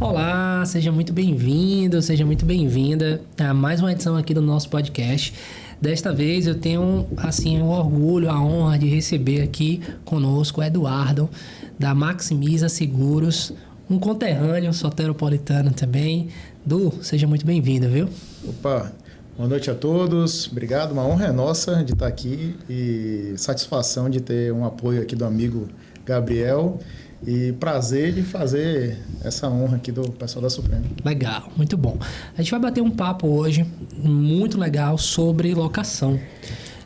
Olá, seja muito bem-vindo, seja muito bem-vinda a mais uma edição aqui do nosso podcast. Desta vez eu tenho, assim, o orgulho, a honra de receber aqui conosco o Eduardo, da Maximiza Seguros, um conterrâneo soteropolitano também. Du, seja muito bem-vindo, viu? Opa, boa noite a todos, obrigado, uma honra é nossa de estar aqui e satisfação de ter um apoio aqui do amigo Gabriel. E prazer de fazer essa honra aqui do pessoal da Suprema. Legal, muito bom. A gente vai bater um papo hoje muito legal sobre locação.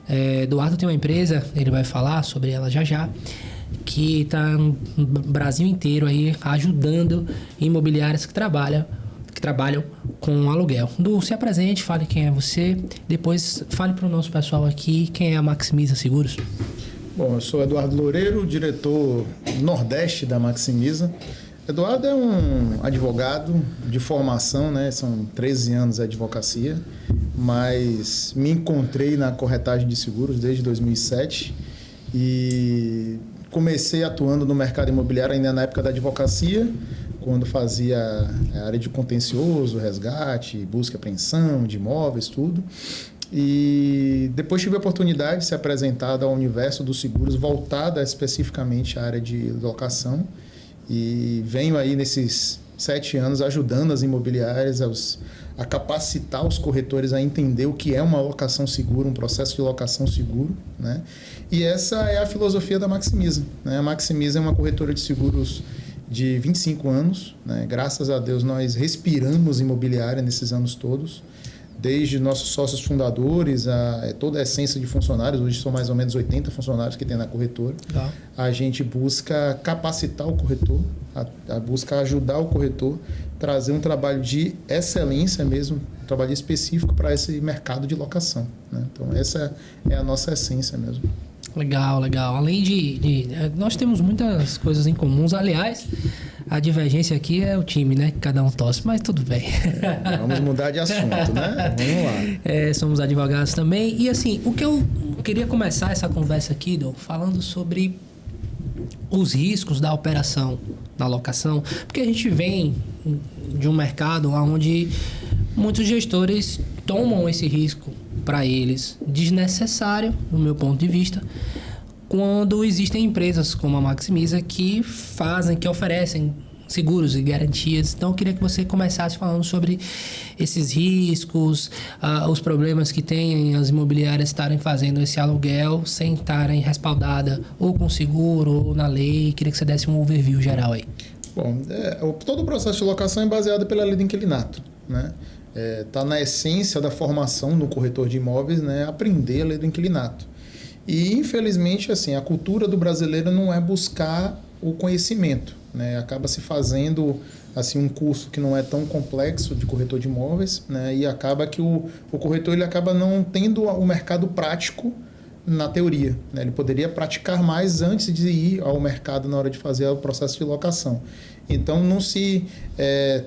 Eduardo tem uma empresa, ele vai falar sobre ela já, que está no Brasil inteiro aí ajudando imobiliárias que trabalham com aluguel. Du, se apresente, fale quem é você, depois fale para o nosso pessoal aqui quem é a Maximiza Seguros. Bom, eu sou Eduardo Loureiro, diretor Nordeste da Maximiza. Eduardo é um advogado de formação, né? São 13 anos de advocacia, mas me encontrei na corretagem de seguros desde 2007 e comecei atuando no mercado imobiliário ainda na época da advocacia, quando fazia a área de contencioso, resgate, busca e apreensão de imóveis, tudo. E depois tive a oportunidade de ser apresentado ao universo dos seguros, voltada especificamente à área de locação. E venho aí nesses 7 anos ajudando as imobiliárias a capacitar os corretores a entender o que é uma locação segura, um processo de locação seguro, né? E essa é a filosofia da Maximiza, né? A Maximiza é uma corretora de seguros de 25 anos, né? Graças a Deus nós respiramos imobiliária nesses anos todos. Desde nossos sócios fundadores, toda a essência de funcionários, hoje são mais ou menos 80 funcionários que tem na corretora. Tá. A gente busca capacitar o corretor, busca ajudar o corretor, trazer um trabalho de excelência mesmo, um trabalho específico para esse mercado de locação, né? Então essa é a nossa essência mesmo. Legal. Além de nós temos muitas coisas em comuns. Aliás, a divergência aqui é o time, né? Cada um torce, mas tudo bem. Vamos mudar de assunto, né? Vamos lá. Somos advogados também. E assim, o que eu queria começar essa conversa aqui, Dom, falando sobre os riscos da operação da locação, porque a gente vem de um mercado onde muitos gestores tomam esse risco para eles desnecessário, no meu ponto de vista, quando existem empresas como a Maximiza que oferecem seguros e garantias. Então eu queria que você começasse falando sobre esses riscos, os problemas que tem as imobiliárias estarem fazendo esse aluguel sem estarem respaldadas ou com seguro ou na lei. Queria que você desse um overview geral aí. Bom, todo o processo de locação é baseado pela lei do inquilinato, né? Está na essência da formação no corretor de imóveis, né, aprender a lei do inquilinato. E, infelizmente, assim, a cultura do brasileiro não é buscar o conhecimento, né? Acaba se fazendo assim, um curso que não é tão complexo de corretor de imóveis, né? E acaba que o corretor ele acaba não tendo o mercado prático na teoria, né? Ele poderia praticar mais antes de ir ao mercado na hora de fazer o processo de locação. Então não se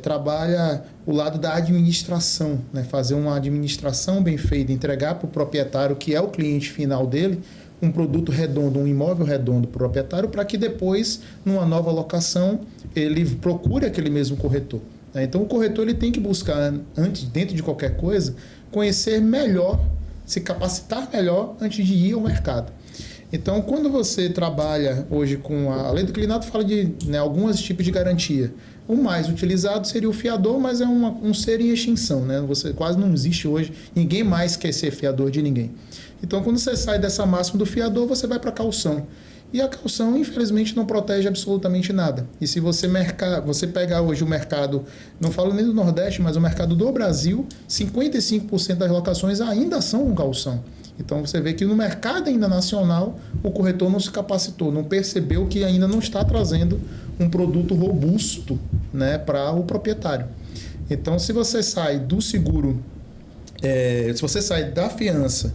trabalha o lado da administração, né? Fazer uma administração bem feita, entregar para o proprietário, que é o cliente final dele, um produto redondo, um imóvel redondo para o proprietário, para que depois, numa nova locação, ele procure aquele mesmo corretor, né? Então o corretor ele tem que buscar, dentro de qualquer coisa, conhecer melhor, se capacitar melhor antes de ir ao mercado. Então, quando você trabalha hoje com a lei do inquilinato, fala de, né, alguns tipos de garantia. O mais utilizado seria o fiador, mas é um ser em extinção, né? Você quase não existe hoje, ninguém mais quer ser fiador de ninguém. Então, quando você sai dessa máxima do fiador, você vai para a caução. E a caução, infelizmente, não protege absolutamente nada. E se você pegar hoje o mercado, não falo nem do Nordeste, mas o mercado do Brasil, 55% das locações ainda são com caução. Então você vê que no mercado ainda nacional, o corretor não se capacitou, não percebeu que ainda não está trazendo um produto robusto, né, para o proprietário. Então, se você sai do seguro, se você sai da fiança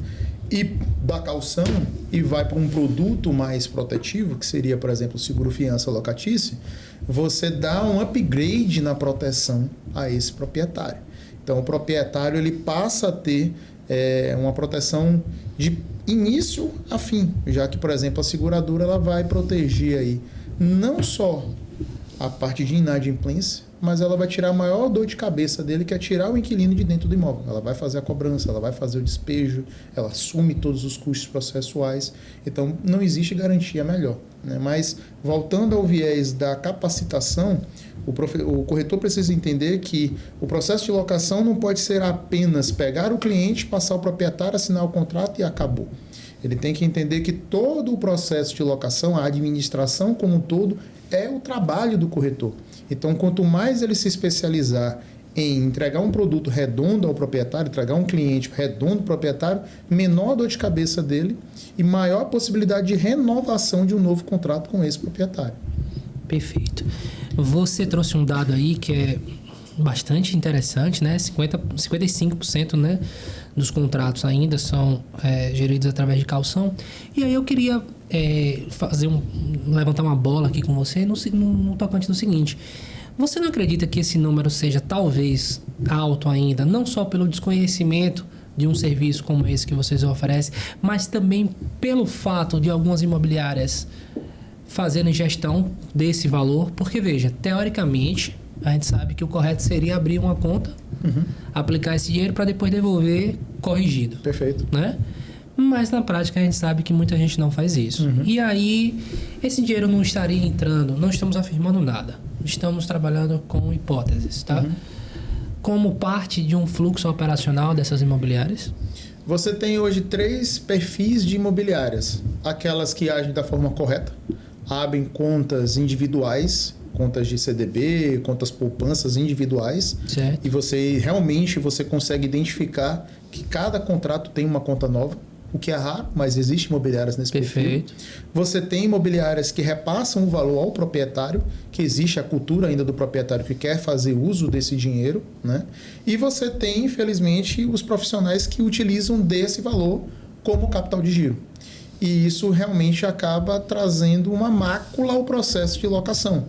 e da caução e vai para um produto mais protetivo, que seria, por exemplo, o seguro fiança locatício, você dá um upgrade na proteção a esse proprietário. Então, o proprietário ele passa a ter uma proteção de início a fim, já que, por exemplo, a seguradora ela vai proteger aí não só a parte de inadimplência, mas ela vai tirar a maior dor de cabeça dele, que é tirar o inquilino de dentro do imóvel. Ela vai fazer a cobrança, ela vai fazer o despejo, ela assume todos os custos processuais. Então, não existe garantia melhor, né? Mas, voltando ao viés da capacitação, o corretor precisa entender que o processo de locação não pode ser apenas pegar o cliente, passar o proprietário, assinar o contrato e acabou. Ele tem que entender que todo o processo de locação, a administração como um todo, é o trabalho do corretor. Então, quanto mais ele se especializar em entregar um produto redondo ao proprietário, entregar um cliente redondo ao proprietário, menor a dor de cabeça dele e maior a possibilidade de renovação de um novo contrato com esse proprietário. Perfeito. Você trouxe um dado aí que é bastante interessante, né? 55%, né, dos contratos ainda são geridos através de caução. E aí eu queria levantar uma bola aqui com você no tocante do seguinte: você não acredita que esse número seja talvez alto ainda, não só pelo desconhecimento de um serviço como esse que vocês oferecem, mas também pelo fato de algumas imobiliárias fazerem gestão desse valor? Porque, veja, teoricamente, a gente sabe que o correto seria abrir uma conta, aplicar esse dinheiro para depois devolver corrigido. Perfeito. Né? Mas na prática a gente sabe que muita gente não faz isso. E aí, esse dinheiro não estaria entrando, não estamos afirmando nada. Estamos trabalhando com hipóteses, tá? Como parte de um fluxo operacional dessas imobiliárias? Você tem hoje 3 perfis de imobiliárias. Aquelas que agem da forma correta, abrem contas individuais, contas de CDB, contas poupanças individuais. Certo. E você consegue identificar que cada contrato tem uma conta nova, o que é raro, mas existe imobiliárias nesse perfil. Você tem imobiliárias que repassam o valor ao proprietário, que existe a cultura ainda do proprietário que quer fazer uso desse dinheiro, né? E você tem, infelizmente, os profissionais que utilizam desse valor como capital de giro. E isso realmente acaba trazendo uma mácula ao processo de locação.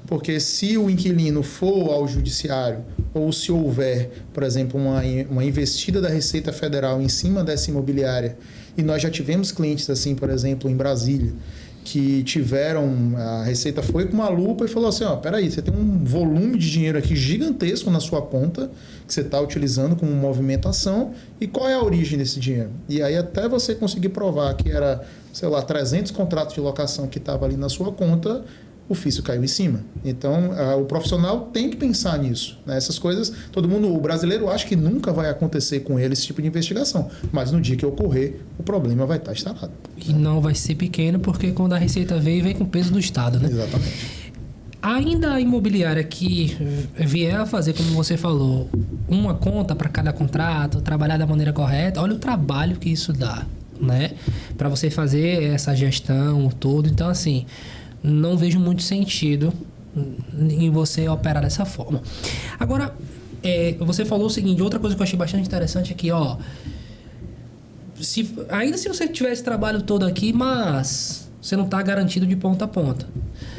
Porque se o inquilino for ao judiciário ou se houver, por exemplo, uma investida da Receita Federal em cima dessa imobiliária, e nós já tivemos clientes assim, por exemplo, em Brasília, que a Receita foi com uma lupa e falou assim, peraí, você tem um volume de dinheiro aqui gigantesco na sua conta que você está utilizando como movimentação, e qual é a origem desse dinheiro? E aí até você conseguir provar que era, 300 contratos de locação que estava ali na sua conta, o ofício caiu em cima. Então, o profissional tem que pensar nisso, né? Essas coisas, o brasileiro acha que nunca vai acontecer com ele esse tipo de investigação, mas no dia que ocorrer, o problema vai estar instalado. E não vai ser pequeno, porque quando a Receita vem com o peso do Estado, né? Exatamente. Ainda a imobiliária que vier a fazer, como você falou, uma conta para cada contrato, trabalhar da maneira correta, olha o trabalho que isso dá, né? Para você fazer essa gestão toda. Então, assim, não vejo muito sentido em você operar dessa forma. Agora, você falou o seguinte, outra coisa que eu achei bastante interessante aqui, ainda se você tiver esse trabalho todo aqui, mas você não está garantido de ponta a ponta.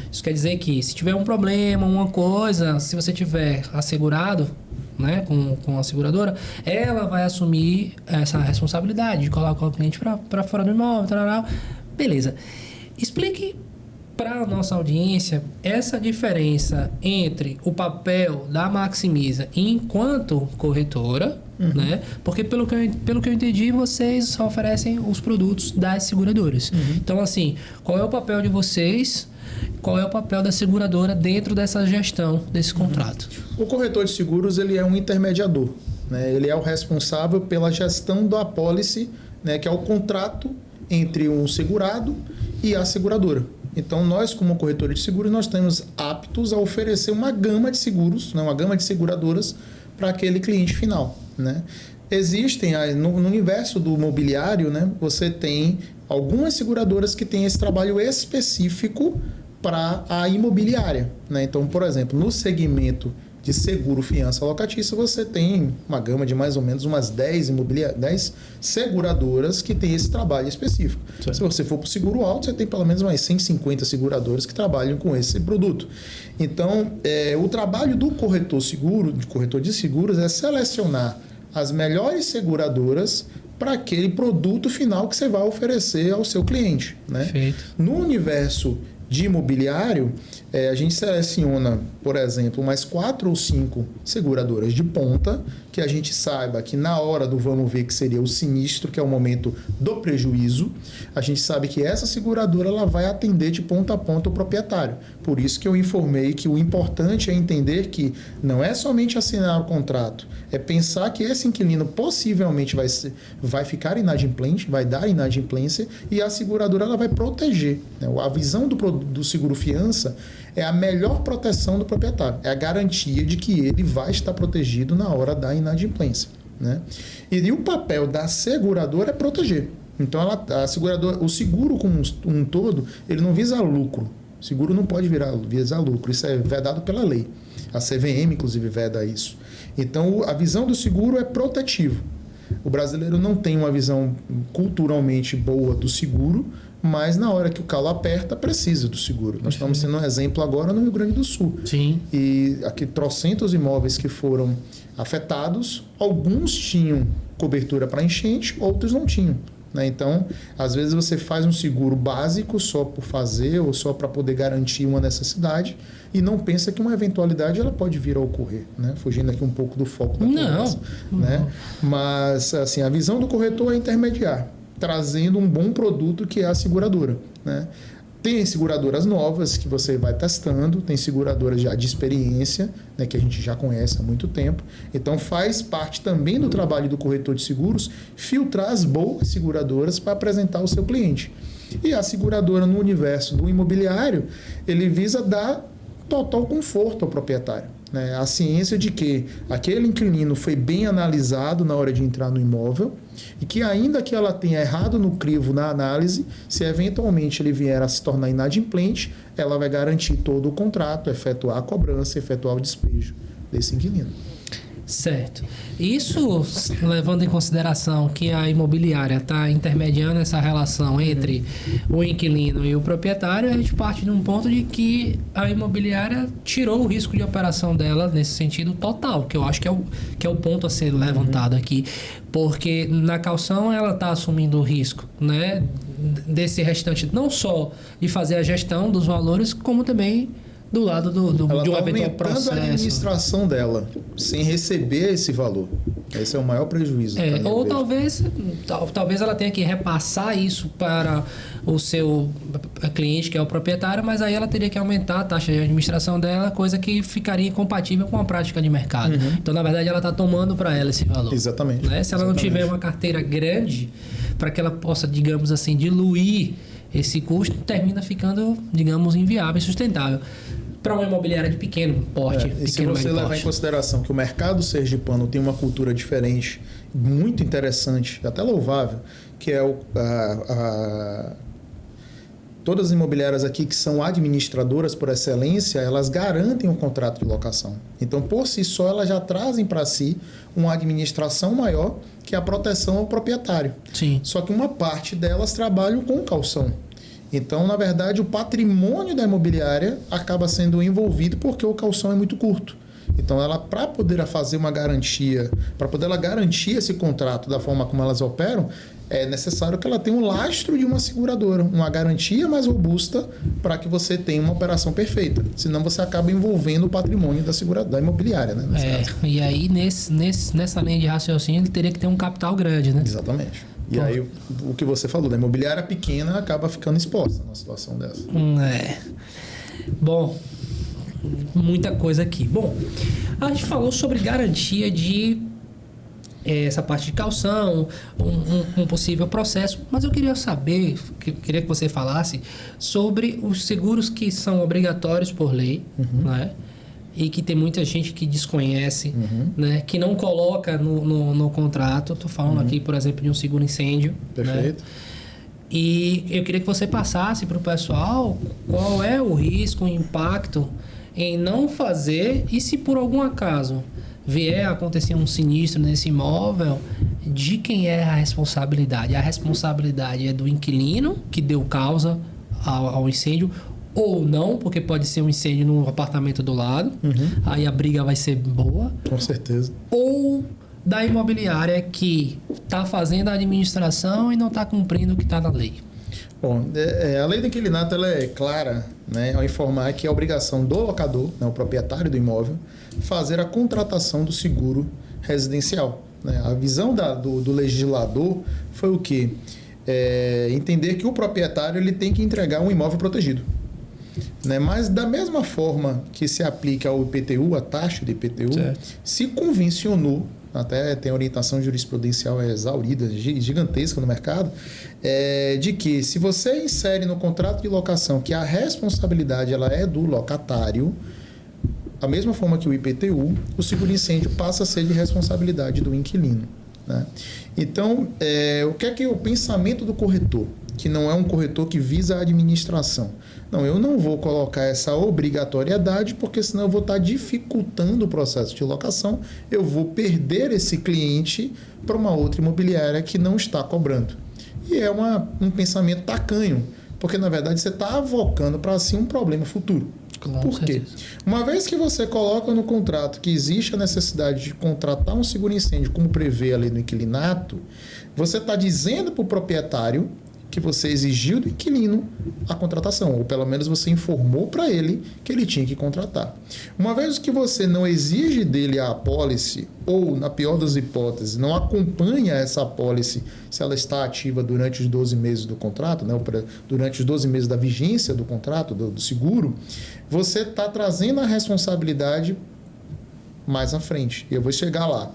Isso quer dizer que se tiver um problema, uma coisa, se você tiver assegurado, né, com a seguradora, ela vai assumir essa responsabilidade de colocar o cliente para fora do imóvel, beleza. Explique para a nossa audiência essa diferença entre o papel da Maximiza enquanto corretora, né? Porque pelo que eu entendi, vocês só oferecem os produtos das seguradoras. Então, assim, qual é o papel de vocês? Qual é o papel da seguradora dentro dessa gestão desse contrato? O corretor de seguros, ele é um intermediador, né? Ele é o responsável pela gestão da apólice, né? Que é o contrato entre um segurado e a seguradora. Então, nós, como corretor de seguros, nós estamos aptos a oferecer uma gama de seguros, né? Uma gama de seguradoras para aquele cliente final, né? Existem, no universo do mobiliário, né? Você tem algumas seguradoras que têm esse trabalho específico para a imobiliária, né? Então, por exemplo, no segmento de seguro fiança locatícia, você tem uma gama de mais ou menos umas 10 seguradoras que têm esse trabalho específico. Certo. Se você for para o seguro alto, você tem pelo menos mais 150 seguradoras que trabalham com esse produto. Então, o trabalho do corretor de seguros, é selecionar as melhores seguradoras para aquele produto final que você vai oferecer ao seu cliente, né? Perfeito. No universo de imobiliário, a gente seleciona, por exemplo, mais 4 ou 5 seguradoras de ponta, que a gente saiba que na hora do vamos ver, que seria o sinistro, que é o momento do prejuízo, a gente sabe que essa seguradora ela vai atender de ponta a ponta o proprietário. Por isso que eu informei que o importante é entender que não é somente assinar o contrato, é pensar que esse inquilino possivelmente vai ficar inadimplente, vai dar inadimplência, e a seguradora ela vai proteger, né? A visão do seguro-fiança é a melhor proteção do proprietário, é a garantia de que ele vai estar protegido na hora da inadimplência, né? E o papel da seguradora é proteger. Então, a seguradora, o seguro como um todo, ele não visa lucro. O seguro não pode visar lucro, isso é vedado pela lei. A CVM, inclusive, veda isso. Então, a visão do seguro é protetivo. O brasileiro não tem uma visão culturalmente boa do seguro, mas na hora que o calo aperta, precisa do seguro. Nós estamos tendo um exemplo agora no Rio Grande do Sul. Sim. E aqui, trocentos imóveis que foram afetados, alguns tinham cobertura para enchente, outros não tinham, né? Então, às vezes você faz um seguro básico só por fazer ou só para poder garantir uma necessidade e não pensa que uma eventualidade ela pode vir a ocorrer, né? Fugindo aqui um pouco do foco da conversa, né? Mas assim, a visão do corretor é intermediar, trazendo um bom produto que é a seguradora, né? Tem seguradoras novas que você vai testando, tem seguradoras já de experiência, né, que a gente já conhece há muito tempo. Então faz parte também do trabalho do corretor de seguros filtrar as boas seguradoras para apresentar ao seu cliente. E a seguradora no universo do imobiliário, ele visa dar total conforto ao proprietário, né? A ciência de que aquele inquilino foi bem analisado na hora de entrar no imóvel e que ainda que ela tenha errado no crivo na análise, se eventualmente ele vier a se tornar inadimplente, ela vai garantir todo o contrato, efetuar a cobrança, efetuar o despejo desse inquilino. Certo. Isso levando em consideração que a imobiliária está intermediando essa relação entre o inquilino e o proprietário, a gente parte de um ponto de que a imobiliária tirou o risco de operação dela nesse sentido total, que eu acho que é o ponto a ser levantado aqui, porque na caução ela está assumindo o risco, né, desse restante, não só de fazer a gestão dos valores, como também do lado de um eventual processo. A administração dela, sem receber esse valor. Esse é o maior prejuízo. Ou talvez ela tenha que repassar isso para o seu cliente, que é o proprietário, mas aí ela teria que aumentar a taxa de administração dela, coisa que ficaria incompatível com a prática de mercado. Então, na verdade, ela está tomando para ela esse valor. Exatamente. Né? Se ela não tiver uma carteira grande, para que ela possa, digamos assim, diluir esse custo, termina ficando, digamos, inviável e sustentável. Para uma imobiliária de pequeno porte. E se você levar em consideração que o mercado sergipano tem uma cultura diferente, muito interessante, até louvável, que é todas as imobiliárias aqui que são administradoras por excelência, elas garantem um contrato de locação. Então, por si só, elas já trazem para si uma administração maior que a proteção ao proprietário. Sim. Só que uma parte delas trabalham com calção. Então, na verdade, o patrimônio da imobiliária acaba sendo envolvido porque o calção é muito curto. Então, ela, para poder fazer uma garantia, para poder ela garantir esse contrato da forma como elas operam, é necessário que ela tenha um lastro de uma seguradora, uma garantia mais robusta para que você tenha uma operação perfeita. Senão, você acaba envolvendo o patrimônio da imobiliária, né? E aí, nessa linha de raciocínio, ele teria que ter um capital grande, né? Exatamente. E aí, o que você falou, da imobiliária pequena acaba ficando exposta numa situação dessa. Bom, muita coisa aqui. Bom, a gente falou sobre garantia de essa parte de calção, um possível processo, mas eu queria saber, queria que você falasse sobre os seguros que são obrigatórios por lei, né? E que tem muita gente que desconhece, né? Que não coloca no contrato. Estou falando aqui, por exemplo, de um seguro incêndio. Perfeito. Né? E eu queria que você passasse para o pessoal qual é o risco, o impacto em não fazer, e se por algum acaso vier a acontecer um sinistro nesse imóvel, de quem é a responsabilidade? A responsabilidade é do inquilino que deu causa ao incêndio, ou não, porque pode ser um incêndio no apartamento do lado, aí a briga vai ser boa. Com certeza. Ou da imobiliária que está fazendo a administração e não está cumprindo o que está na lei. Bom, a lei do inquilinato ela é clara, né, ao informar que é a obrigação do locador, né, o proprietário do imóvel, fazer a contratação do seguro residencial. Né? A visão do legislador foi o quê? Entender que o proprietário ele tem que entregar um imóvel protegido. Né? Mas da mesma forma que se aplica ao IPTU, a taxa de IPTU, certo, se convencionou, até tem orientação jurisprudencial exaurida, gigantesca no mercado, de que se você insere no contrato de locação que a responsabilidade ela é do locatário, da mesma forma que o IPTU, o seguro-incêndio passa a ser de responsabilidade do inquilino. Né? Então, o que é o pensamento do corretor? Que não é um corretor que visa a administração. Não, eu não vou colocar essa obrigatoriedade, porque senão eu vou estar dificultando o processo de locação, eu vou perder esse cliente para uma outra imobiliária que não está cobrando. E é um pensamento tacanho, porque na verdade você está avocando para si um problema futuro. Por quê? Uma vez que você coloca no contrato que existe a necessidade de contratar um seguro-incêndio, como prevê a lei do inquilinato, você está dizendo para o proprietário que você exigiu do inquilino a contratação, ou pelo menos você informou para ele que ele tinha que contratar. Uma vez que você não exige dele a apólice, ou, na pior das hipóteses, não acompanha essa apólice se ela está ativa durante os 12 meses do contrato, né, durante os 12 meses da vigência do contrato, do seguro, você está trazendo a responsabilidade mais à frente. Eu vou chegar lá.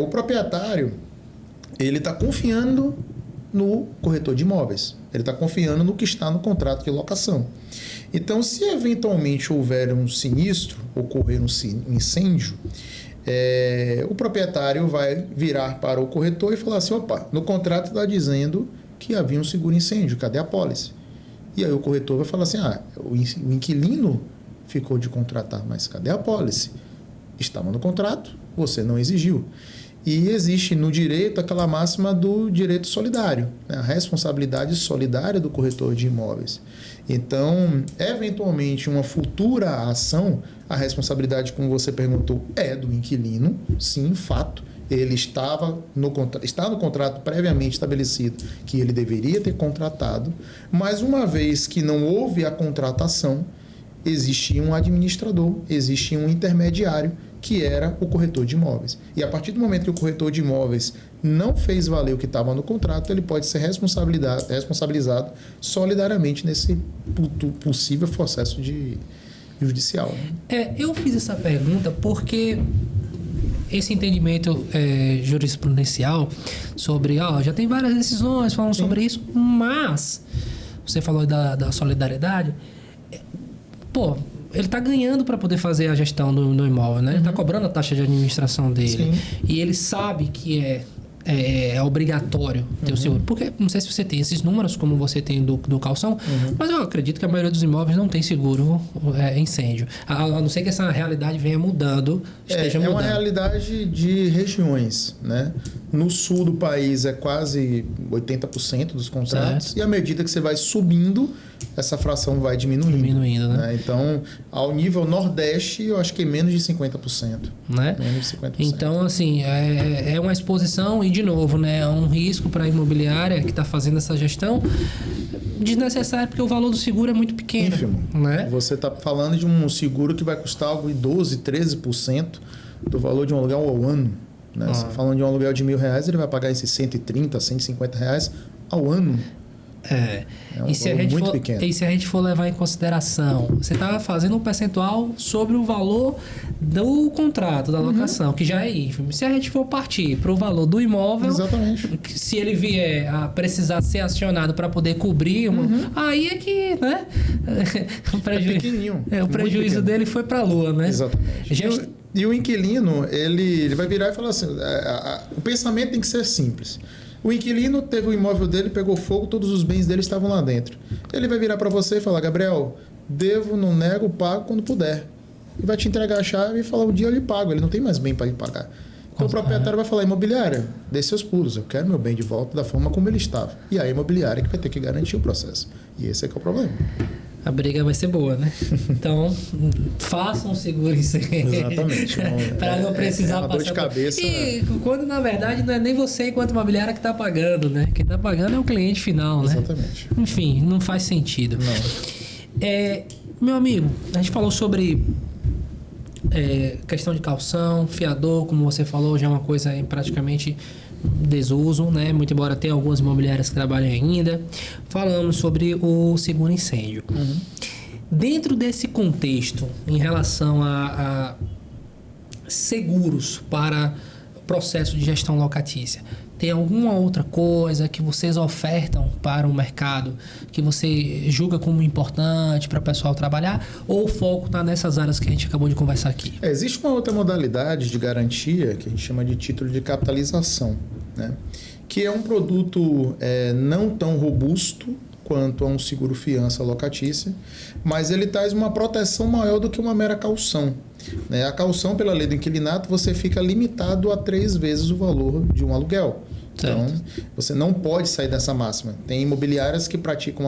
O proprietário, ele está confiando no corretor de imóveis. Ele está confiando no que está no contrato de locação. Então, se eventualmente houver um sinistro, ocorrer um incêndio, o proprietário vai virar para o corretor e falar assim, opa, no contrato está dizendo que havia um seguro-incêndio, cadê a apólice? E aí o corretor vai falar assim, o inquilino ficou de contratar, mas cadê a apólice? Estava no contrato, você não exigiu. E existe no direito aquela máxima do direito solidário, né? A responsabilidade solidária do corretor de imóveis. Então, eventualmente, uma futura ação, a responsabilidade, como você perguntou, é do inquilino, sim, fato. Ele está no contrato previamente estabelecido que ele deveria ter contratado, mas uma vez que não houve a contratação, existia um administrador, existia um intermediário, que era o corretor de imóveis. E a partir do momento que o corretor de imóveis não fez valer o que estava no contrato, ele pode ser responsabilizado solidariamente nesse possível processo judicial. Eu fiz essa pergunta porque esse entendimento jurisprudencial sobre, já tem várias decisões falando sobre isso, mas você falou da solidariedade, ele está ganhando para poder fazer a gestão do imóvel, né? Ele está cobrando a taxa de administração dele. Sim. E ele sabe que é obrigatório ter o seguro. Porque, não sei se você tem esses números, como você tem do calção, mas eu acredito que a maioria dos imóveis não tem seguro incêndio. A não ser que essa realidade venha mudando, esteja mudando. É uma realidade de regiões, né? No sul do país é quase 80% dos contratos. Certo. E à medida que você vai subindo, essa fração vai diminuindo, né? Então, ao nível Nordeste, eu acho que é menos de 50%. Né? Menos de 50%. Então, assim, é uma exposição e, de novo, né, é um risco para a imobiliária que está fazendo essa gestão desnecessário, porque o valor do seguro é muito pequeno. Ínfimo. Né? Você está falando de um seguro que vai custar algo de 12%, 13% do valor de um aluguel ao ano. Né? Você está falando de um aluguel de R$1.000, ele vai pagar esses R$130, R$150 ao ano. E se a gente for levar em consideração, você está fazendo um percentual sobre o valor do contrato, da locação, que já é ínfimo. Se a gente for partir para o valor do imóvel, exatamente, se ele vier a precisar ser acionado para poder cobrir, aí é que, né? O prejuízo dele foi para a lua, né? Exatamente. E o inquilino, ele vai virar e falar assim, o pensamento tem que ser simples. O inquilino teve o imóvel dele, pegou fogo, todos os bens dele estavam lá dentro. Ele vai virar para você e falar, Gabriel, devo, não nego, pago quando puder. E vai te entregar a chave e falar, o dia eu lhe pago, ele não tem mais bem para lhe pagar. Então o proprietário vai falar, imobiliária, dê seus pulos, eu quero meu bem de volta da forma como ele estava. E a imobiliária que vai ter que garantir o processo. E esse é que é o problema. A briga vai ser boa, né? Então, façam um seguro incêndio. Exatamente. Para não precisar uma dor de cabeça. E quando, na verdade, não é nem você enquanto imobiliária que está pagando, né? Quem está pagando é o cliente final, né? Exatamente. Enfim, não faz sentido. Não. Meu amigo, a gente falou sobre questão de calção, fiador, como você falou, já é uma coisa em praticamente desuso, né? Muito embora tenha algumas imobiliárias que trabalhem ainda. Falamos sobre o seguro incêndio. Dentro desse contexto, em relação a seguros para o processo de gestão locatícia, tem alguma outra coisa que vocês ofertam para o mercado que você julga como importante para o pessoal trabalhar? Ou o foco está nessas áreas que a gente acabou de conversar aqui? Existe uma outra modalidade de garantia que a gente chama de título de capitalização, né? Que é um produto não tão robusto quanto a um seguro fiança locatícia, mas ele traz uma proteção maior do que uma mera calção. Né? A calção, pela lei do inquilinato, você fica limitado a 3 vezes o valor de um aluguel. Então, você não pode sair dessa máxima. Tem imobiliárias que praticam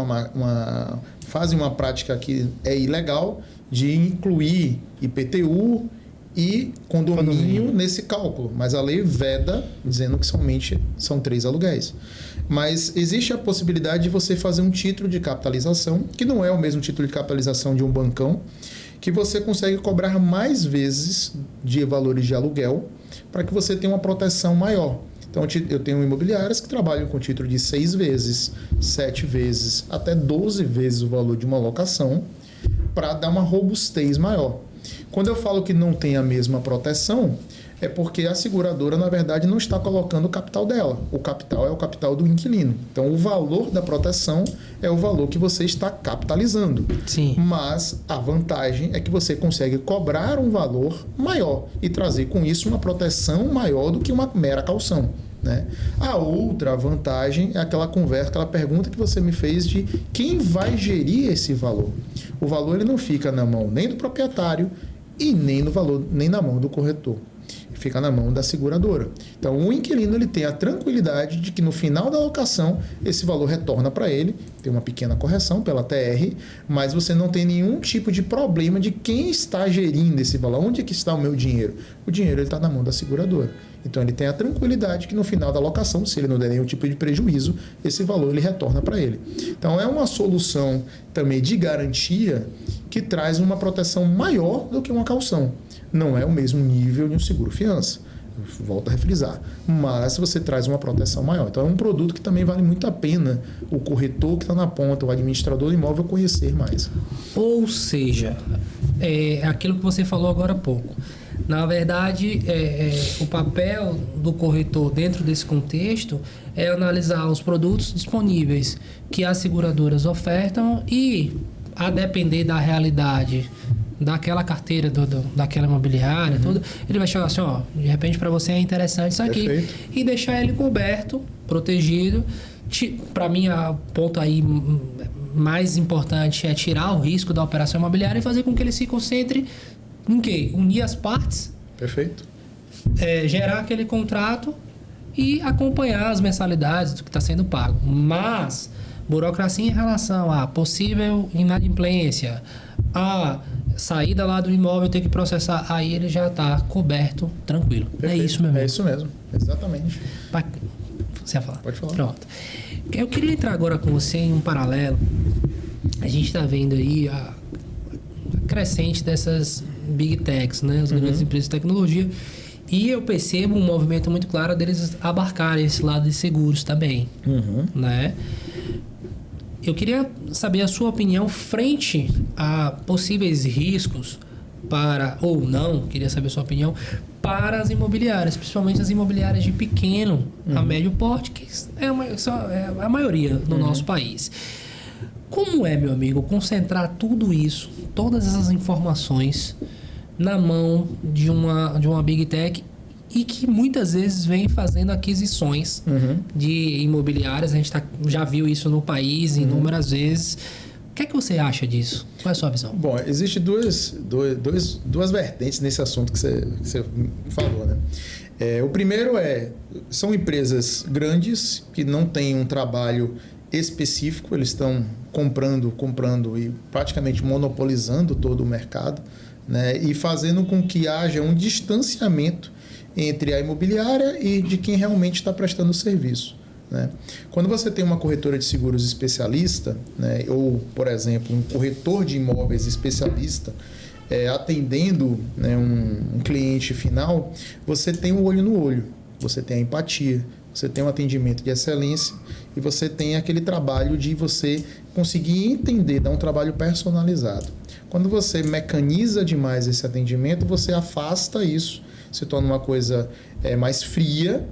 fazem uma prática que é ilegal de incluir IPTU e condomínio nesse cálculo. Mas a lei veda dizendo que somente são 3 aluguéis. Mas existe a possibilidade de você fazer um título de capitalização, que não é o mesmo título de capitalização de um bancão, que você consegue cobrar mais vezes de valores de aluguel para que você tenha uma proteção maior. Então, eu tenho imobiliárias que trabalham com título de 6 vezes, 7 vezes, até 12 vezes o valor de uma locação para dar uma robustez maior. Quando eu falo que não tem a mesma proteção, é porque a seguradora, na verdade, não está colocando o capital dela. O capital é o capital do inquilino. Então, o valor da proteção é o valor que você está capitalizando. Sim. Mas a vantagem é que você consegue cobrar um valor maior e trazer com isso uma proteção maior do que uma mera calção. Né? A outra vantagem é aquela pergunta que você me fez de quem vai gerir esse valor. O valor ele não fica na mão nem do proprietário e nem na mão do corretor. Fica na mão da seguradora. Então, o inquilino ele tem a tranquilidade de que no final da locação esse valor retorna para ele, tem uma pequena correção pela TR, mas você não tem nenhum tipo de problema de quem está gerindo esse valor. Onde é que está o meu dinheiro? O dinheiro está na mão da seguradora. Então, ele tem a tranquilidade que no final da locação, se ele não der nenhum tipo de prejuízo, esse valor ele retorna para ele. Então, é uma solução também de garantia que traz uma proteção maior do que uma calção. Não é o mesmo nível de um seguro fiança, volto a refrisar, mas você traz uma proteção maior. Então é um produto que também vale muito a pena o corretor que está na ponta, o administrador do imóvel conhecer mais. Ou seja, é aquilo que você falou agora há pouco. Na verdade, o papel do corretor dentro desse contexto é analisar os produtos disponíveis que as seguradoras ofertam e, a depender da realidade daquela carteira, daquela imobiliária, tudo, ele vai chegar assim, ó, de repente para você é interessante isso aqui. Perfeito. E deixar ele coberto, protegido. Para mim, o ponto aí mais importante é tirar o risco da operação imobiliária e fazer com que ele se concentre em quê? Unir as partes. Perfeito. Gerar aquele contrato e acompanhar as mensalidades do que está sendo pago. Mas, burocracia em relação a possível inadimplência, a saída lá do imóvel, ter que processar, aí ele já está coberto, tranquilo. Perfeito. É isso, meu amigo. É isso mesmo, exatamente. Você vai falar? Pode falar. Pronto. Eu queria entrar agora com você em um paralelo. A gente está vendo aí a crescente dessas big techs, né? As grandes empresas de tecnologia. E eu percebo um movimento muito claro deles abarcarem esse lado de seguros também, né? Eu queria saber a sua opinião frente a possíveis riscos ou não, queria saber a sua opinião, para as imobiliárias, principalmente as imobiliárias de pequeno a médio porte, que é a maioria do nosso país. Como é, meu amigo, concentrar tudo isso, todas essas informações na mão de uma Big Tech e que muitas vezes vem fazendo aquisições de imobiliárias? A gente já viu isso no país inúmeras vezes. O que é que você acha disso? Qual é a sua visão? Bom, existem duas vertentes nesse assunto que você falou, né? O primeiro são empresas grandes que não têm um trabalho específico, eles estão comprando e praticamente monopolizando todo o mercado, né? E fazendo com que haja um distanciamento entre a imobiliária e de quem realmente está prestando o serviço, né? Quando você tem uma corretora de seguros especialista, né, ou, por exemplo, um corretor de imóveis especialista, atendendo, né, um cliente final, você tem o olho no olho, você tem a empatia, você tem um atendimento de excelência e você tem aquele trabalho de você conseguir entender, dar um trabalho personalizado. Quando você mecaniza demais esse atendimento, você afasta isso, se torna uma coisa mais fria,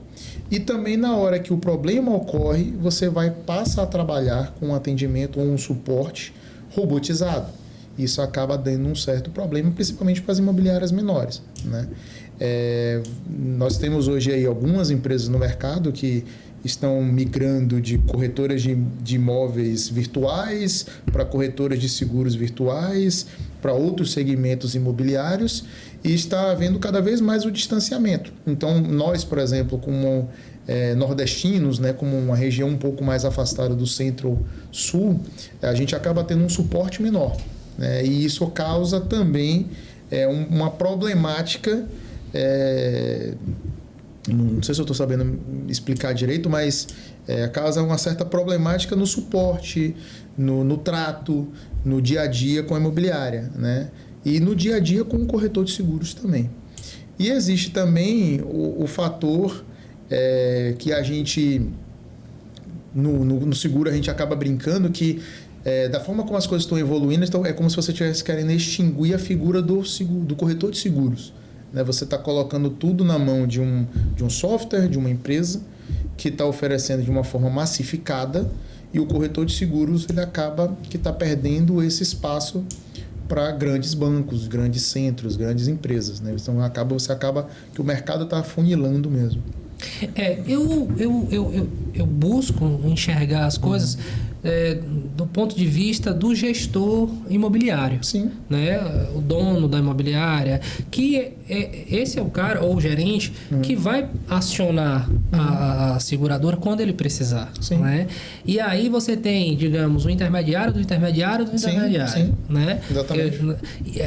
e também na hora que o problema ocorre, você passa a trabalhar com um atendimento ou um suporte robotizado. Isso acaba dando um certo problema, principalmente para as imobiliárias menores, né? Nós temos hoje aí algumas empresas no mercado que estão migrando de corretoras de imóveis virtuais para corretoras de seguros virtuais, para outros segmentos imobiliários, e está havendo cada vez mais o distanciamento. Então, nós, por exemplo, como nordestinos, né, como uma região um pouco mais afastada do centro-sul, a gente acaba tendo um suporte menor, né? E isso causa também uma problemática. Não sei se eu estou sabendo explicar direito, mas causa uma certa problemática no suporte, no trato, no dia a dia com a imobiliária, né? E no dia a dia com o corretor de seguros também. E existe também o fator que a gente, no seguro, a gente acaba brincando que, da forma como as coisas estão evoluindo, então é como se você estivesse querendo extinguir a figura do corretor de seguros. Você está colocando tudo na mão de um software, de uma empresa que está oferecendo de uma forma massificada, e o corretor de seguros ele acaba que está perdendo esse espaço para grandes bancos, grandes centros, grandes empresas, né? Então você acaba que o mercado está afunilando mesmo. Eu busco enxergar as coisas do ponto de vista do gestor imobiliário. Sim. Né? O dono da imobiliária, que esse é o cara, ou o gerente, que vai acionar a seguradora quando ele precisar. Sim. Né? E aí você tem, digamos, o intermediário do intermediário do intermediário. Sim. Né? Exatamente.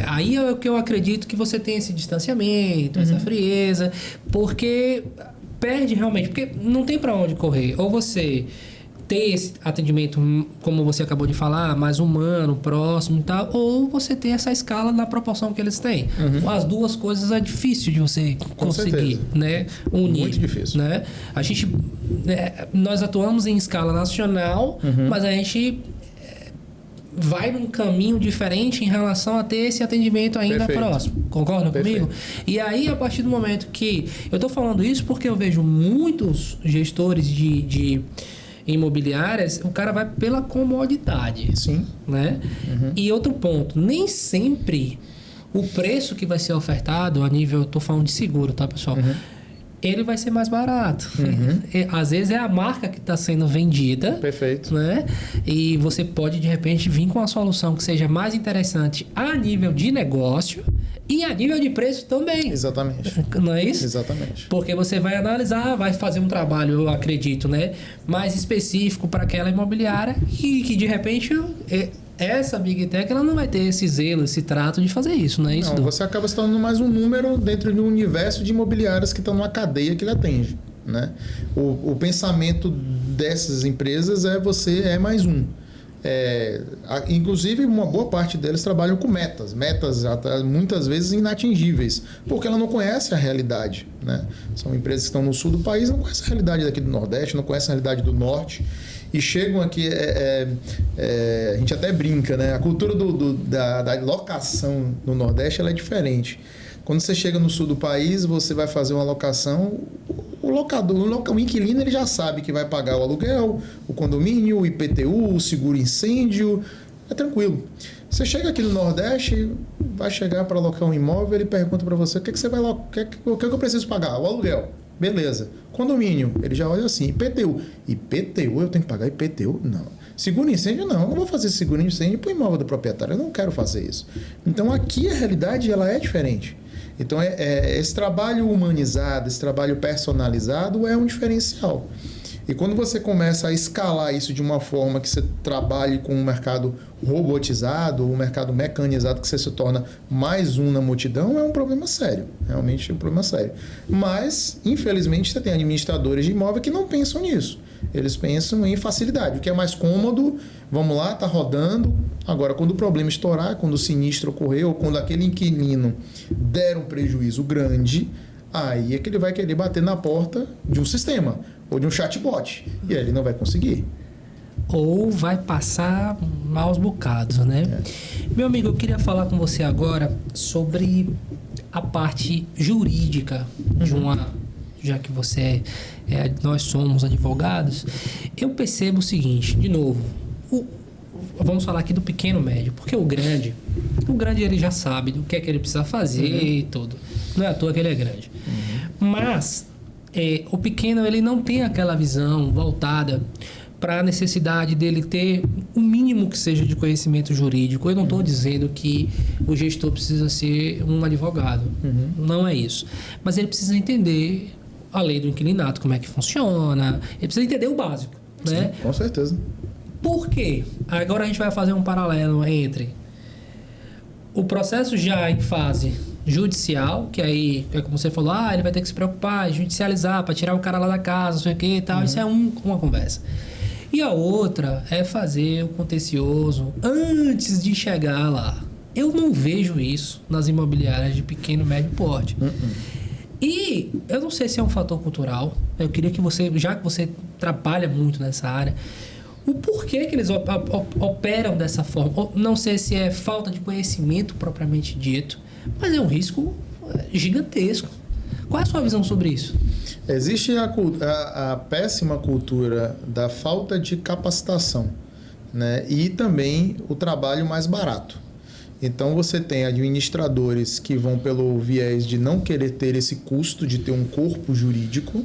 Aí é o que eu acredito que você tem esse distanciamento, essa frieza, porque perde realmente, porque não tem para onde correr. Ou você ter esse atendimento, como você acabou de falar, mais humano, próximo e tal, ou você ter essa escala na proporção que eles têm. As duas coisas é difícil de você conseguir, né, unir. Muito difícil. Né? A gente, nós atuamos em escala nacional, mas a gente vai num caminho diferente em relação a ter esse atendimento ainda próximo. Concordam comigo? E aí, a partir do momento que... Eu estou falando isso porque eu vejo muitos gestores de imobiliárias, o cara vai pela comodidade. Sim. Né? E outro ponto, nem sempre o preço que vai ser ofertado a nível... Estou falando de seguro, tá, pessoal? Ele vai ser mais barato. Às vezes é a marca que está sendo vendida. Perfeito. Né? E você pode, de repente, vir com uma solução que seja mais interessante a nível de negócio e a nível de preço também. Exatamente. Não é isso? Exatamente. Porque você vai analisar, vai fazer um trabalho, eu acredito, né, mais específico para aquela imobiliária e que, de repente, essa Big Tech ela não vai ter esse zelo, esse trato de fazer isso, não é isso? Não, você acaba se tornando mais um número dentro de um universo de imobiliárias que estão numa cadeia que ele atende, né? O pensamento dessas empresas você é mais um. Inclusive, uma boa parte deles trabalham com metas muitas vezes inatingíveis, porque ela não conhece a realidade, né? São empresas que estão no sul do país, não conhecem a realidade daqui do Nordeste, não conhecem a realidade do Norte, e chegam aqui, a gente até brinca, né? A cultura da locação no Nordeste ela é diferente. Quando você chega no sul do país, você vai fazer uma locação, o inquilino ele já sabe que vai pagar o aluguel, o condomínio, o IPTU, o seguro incêndio, é tranquilo. Você chega aqui no Nordeste, vai chegar para alocar um imóvel, ele pergunta para você, o que eu preciso pagar? O aluguel. Beleza. Condomínio, ele já olha assim, IPTU. IPTU, eu tenho que pagar IPTU? Não. Seguro incêndio, não. Eu não vou fazer seguro incêndio para o imóvel do proprietário. Eu não quero fazer isso. Então, aqui a realidade ela é diferente. Então, esse trabalho humanizado, esse trabalho personalizado é um diferencial. E quando você começa a escalar isso de uma forma que você trabalhe com um mercado robotizado, um mercado mecanizado, que você se torna mais um na multidão, é um problema sério. Realmente é um problema sério. Mas, infelizmente, você tem administradores de imóvel que não pensam nisso. Eles pensam em facilidade. O que é mais cômodo, vamos lá, está rodando. Agora, quando o problema estourar, quando o sinistro ocorrer, ou quando aquele inquilino der um prejuízo grande, aí é que ele vai querer bater na porta de um sistema ou de um chatbot. E aí ele não vai conseguir. Ou vai passar maus bocados, né? Meu amigo, eu queria falar com você agora sobre a parte jurídica de uma... Já que nós somos advogados, eu percebo o seguinte, de novo, vamos falar aqui do pequeno médio, porque o grande ele já sabe do que é que ele precisa fazer e tudo. Não é à toa que ele é grande. Mas o pequeno, ele não tem aquela visão voltada para a necessidade dele ter o mínimo que seja de conhecimento jurídico. Eu não estou dizendo que o gestor precisa ser um advogado. Não é isso. Mas ele precisa entender a lei do inquilinato, como é que funciona. Ele precisa entender o básico, né? Sim, com certeza. Por quê? Agora a gente vai fazer um paralelo entre o processo já em fase judicial, que aí, é como você falou, ele vai ter que se preocupar, judicializar, para tirar o cara lá da casa, não sei o que e tal. Isso é uma conversa. E a outra é fazer o contencioso antes de chegar lá. Eu não vejo isso nas imobiliárias de pequeno e médio porte. E eu não sei se é um fator cultural. Eu queria que você, já que você trabalha muito nessa área, o porquê que eles operam dessa forma. Não sei se é falta de conhecimento propriamente dito, mas é um risco gigantesco. Qual é a sua visão sobre isso? Existe a péssima cultura da falta de capacitação, né? E também o trabalho mais barato. Então, você tem administradores que vão pelo viés de não querer ter esse custo de ter um corpo jurídico,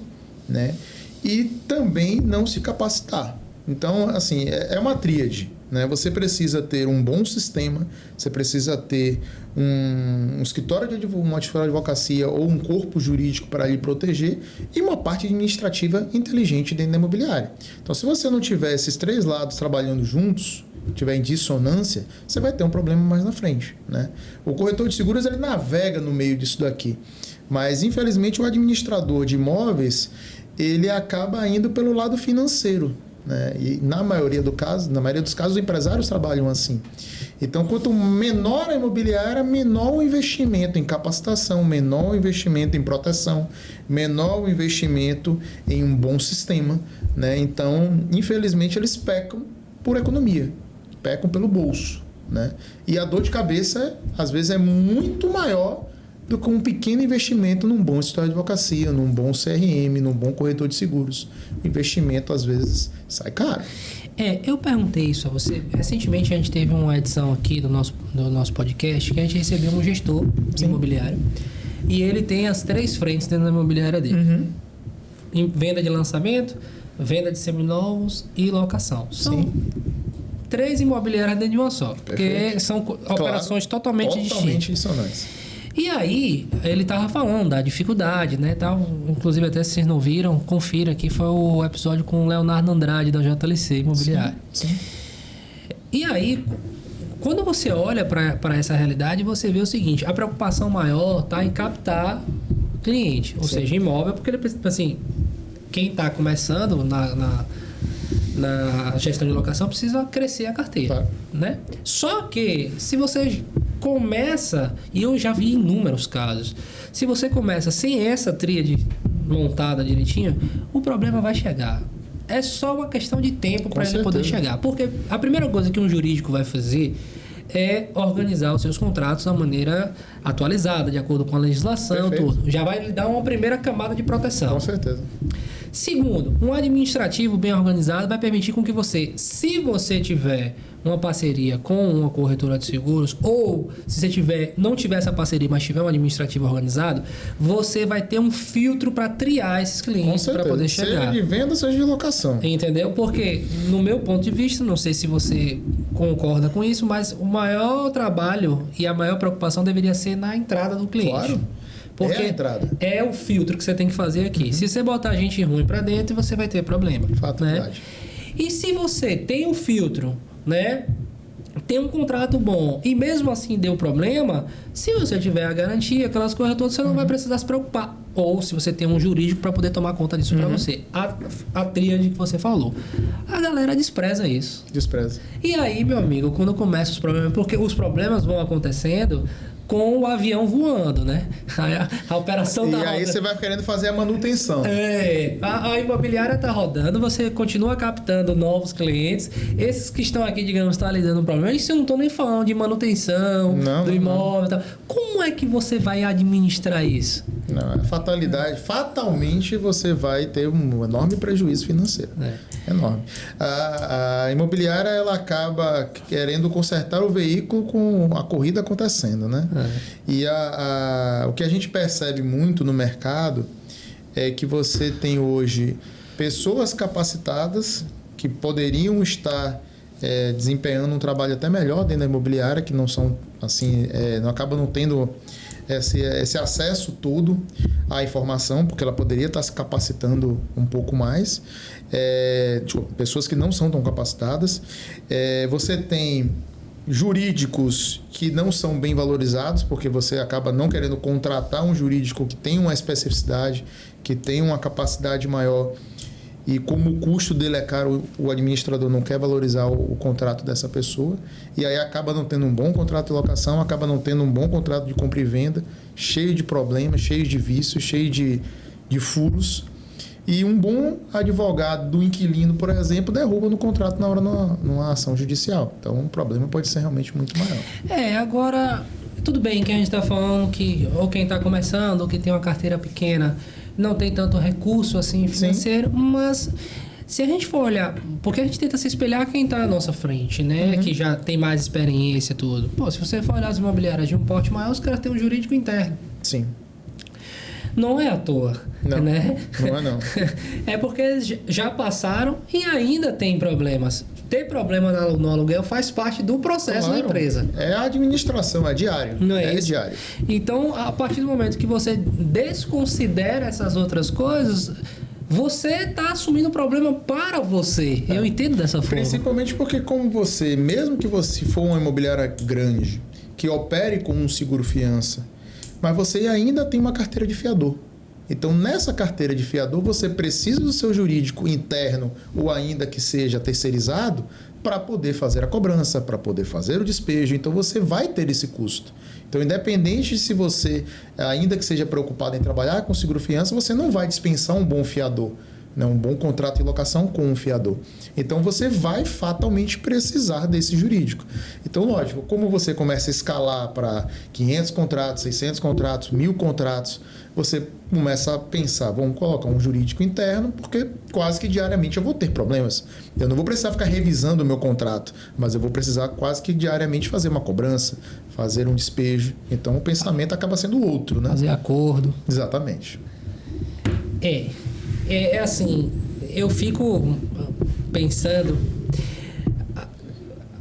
né? E também não se capacitar. Então, assim, é uma tríade, né? Você precisa ter um bom sistema, você precisa ter um escritório uma escritório de advocacia ou um corpo jurídico para lhe proteger e uma parte administrativa inteligente dentro da imobiliária. Então, se você não tiver esses três lados trabalhando juntos, tiver em dissonância, você vai ter um problema mais na frente, né? O corretor de seguros, ele navega no meio disso daqui, mas infelizmente o administrador de imóveis, ele acaba indo pelo lado financeiro, né? E na maioria dos casos, os empresários trabalham assim. Então, quanto menor a imobiliária, menor o investimento em capacitação, menor o investimento em proteção, menor o investimento em um bom sistema, né? Então, infelizmente, eles pecam por economia, pecam pelo bolso, né? E a dor de cabeça, às vezes, é muito maior do que um pequeno investimento num bom escritório de advocacia, num bom CRM, num bom corretor de seguros. O investimento, às vezes, sai caro. Eu perguntei isso a você. Recentemente, a gente teve uma edição aqui do nosso podcast que a gente recebeu um gestor imobiliário. E ele tem as 3 frentes dentro da imobiliária dele. Venda de lançamento, venda de seminovos e locação. São 3 imobiliárias dentro de uma só. Porque são operações totalmente dissonantes. E aí, ele estava falando da dificuldade, né? Inclusive, até se vocês não viram, confira que foi o episódio com o Leonardo Andrade, da JLC Imobiliário. Sim. E aí, quando você olha para essa realidade, você vê o seguinte: a preocupação maior está em captar cliente, ou seja, imóvel, porque ele precisa, assim, quem está começando na gestão de locação precisa crescer a carteira, né? Só que se você começa, e eu já vi inúmeros casos, se você começa sem essa tríade montada direitinho, o problema vai chegar. É só uma questão de tempo para ele poder chegar. Porque a primeira coisa que um jurídico vai fazer é organizar os seus contratos da maneira atualizada, de acordo com a legislação, tudo. Já vai lhe dar uma primeira camada de proteção. Com certeza. Segundo, um administrativo bem organizado vai permitir com que você, se você tiver uma parceria com uma corretora de seguros, ou se você não tiver essa parceria, mas tiver um administrativo organizado, você vai ter um filtro para triar esses clientes para poder chegar. Seja de venda, seja de locação. Entendeu? Porque, no meu ponto de vista, não sei se você concorda com isso, mas o maior trabalho e a maior preocupação deveria ser na entrada do cliente. Claro. Porque é a entrada. é o filtro que você tem que fazer aqui. Se você botar gente ruim para dentro, você vai ter problema. Fato, né? verdade. E se você tem um filtro, né? Tem um contrato bom e mesmo assim deu problema, se você tiver a garantia, aquelas coisas todas, você não vai precisar se preocupar. Ou se você tem um jurídico para poder tomar conta disso para você. A tríade que você falou. A galera despreza isso. Despreza. E aí, meu amigo, quando começam os problemas, porque os problemas vão acontecendo com o avião voando, né? A operação tá rodando. E aí você vai querendo fazer a manutenção. A imobiliária tá rodando, você continua captando novos clientes. Esses que estão aqui, digamos, tá lidando com um problema. Isso eu não tô nem falando de manutenção do imóvel e tal. Como é que você vai administrar isso? Não, é fatalidade. Fatalmente você vai ter um enorme prejuízo financeiro. Enorme. A imobiliária, ela acaba querendo consertar o veículo com a corrida acontecendo, né? E o que a gente percebe muito no mercado é que você tem hoje pessoas capacitadas que poderiam estar desempenhando um trabalho até melhor dentro da imobiliária, que não são assim, não acabam não tendo esse acesso todo à informação, porque ela poderia estar se capacitando um pouco mais. Pessoas que não são tão capacitadas. Você tem jurídicos que não são bem valorizados, porque você acaba não querendo contratar um jurídico que tem uma especificidade, que tem uma capacidade maior, e como o custo dele é caro, o administrador não quer valorizar o contrato dessa pessoa, e aí acaba não tendo um bom contrato de locação, acaba não tendo um bom contrato de compra e venda, cheio de problemas, cheio de vícios, cheio de furos. E um bom advogado do inquilino, por exemplo, derruba no contrato na hora numa ação judicial. Então, o problema pode ser realmente muito maior. Agora, tudo bem que a gente está falando que ou quem está começando, ou quem tem uma carteira pequena, não tem tanto recurso assim financeiro, mas se a gente for olhar, porque a gente tenta se espelhar quem está à nossa frente, né? Que já tem mais experiência e tudo. Pô, se você for olhar as imobiliárias de um porte maior, os caras têm um jurídico interno. Sim. Não é à toa, não, né? Não é não. É porque eles já passaram e ainda tem problemas. Ter problema no aluguel faz parte do processo da empresa. É a administração, é diário. Não é isso? Diário. Então, a partir do momento que você desconsidera essas outras coisas, você está assumindo o problema para você. Eu entendo dessa forma. Principalmente porque como você, mesmo que você for uma imobiliária grande, que opere com um seguro-fiança, mas você ainda tem uma carteira de fiador. Então, nessa carteira de fiador, você precisa do seu jurídico interno ou ainda que seja terceirizado para poder fazer a cobrança, para poder fazer o despejo. Então, você vai ter esse custo. Então, independente se você, ainda que seja preocupado em trabalhar com seguro-fiança, você não vai dispensar um bom fiador, né? Um bom contrato de locação com um fiador. Então, você vai fatalmente precisar desse jurídico. Então, lógico, como você começa a escalar para 500 contratos, 600 contratos, 1000 contratos, você começa a pensar, vamos colocar um jurídico interno, porque quase que diariamente eu vou ter problemas. Eu não vou precisar ficar revisando o meu contrato, mas eu vou precisar quase que diariamente fazer uma cobrança, fazer um despejo. Então, o pensamento acaba sendo outro, né? Fazer acordo. Exatamente. É assim, eu fico pensando,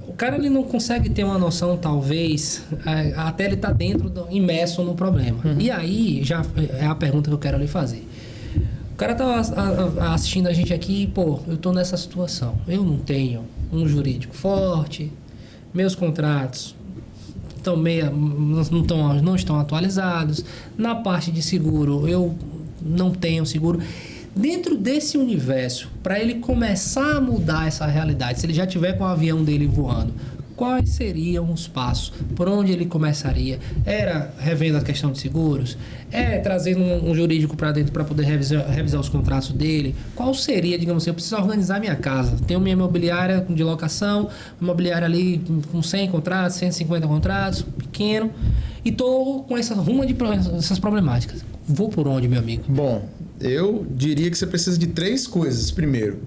o cara ele não consegue ter uma noção, talvez, até ele tá imerso no problema. E aí, já é a pergunta que eu quero lhe fazer. O cara tá assistindo a gente aqui, pô, eu tô nessa situação. Eu não tenho um jurídico forte, meus contratos não estão atualizados. Na parte de seguro, eu não tenho seguro. Dentro desse universo, para ele começar a mudar essa realidade, se ele já tiver com o avião dele voando, quais seriam os passos? Por onde ele começaria? Era revendo a questão de seguros? Trazendo um jurídico para dentro para poder revisar os contratos dele? Qual seria, digamos assim, eu preciso organizar minha casa. Tenho minha imobiliária de locação, imobiliária ali com 100 contratos, 150 contratos, pequeno, e estou com essa ruma de essas problemáticas. Vou por onde, meu amigo? Bom, eu diria que você precisa de 3 coisas. Primeiro,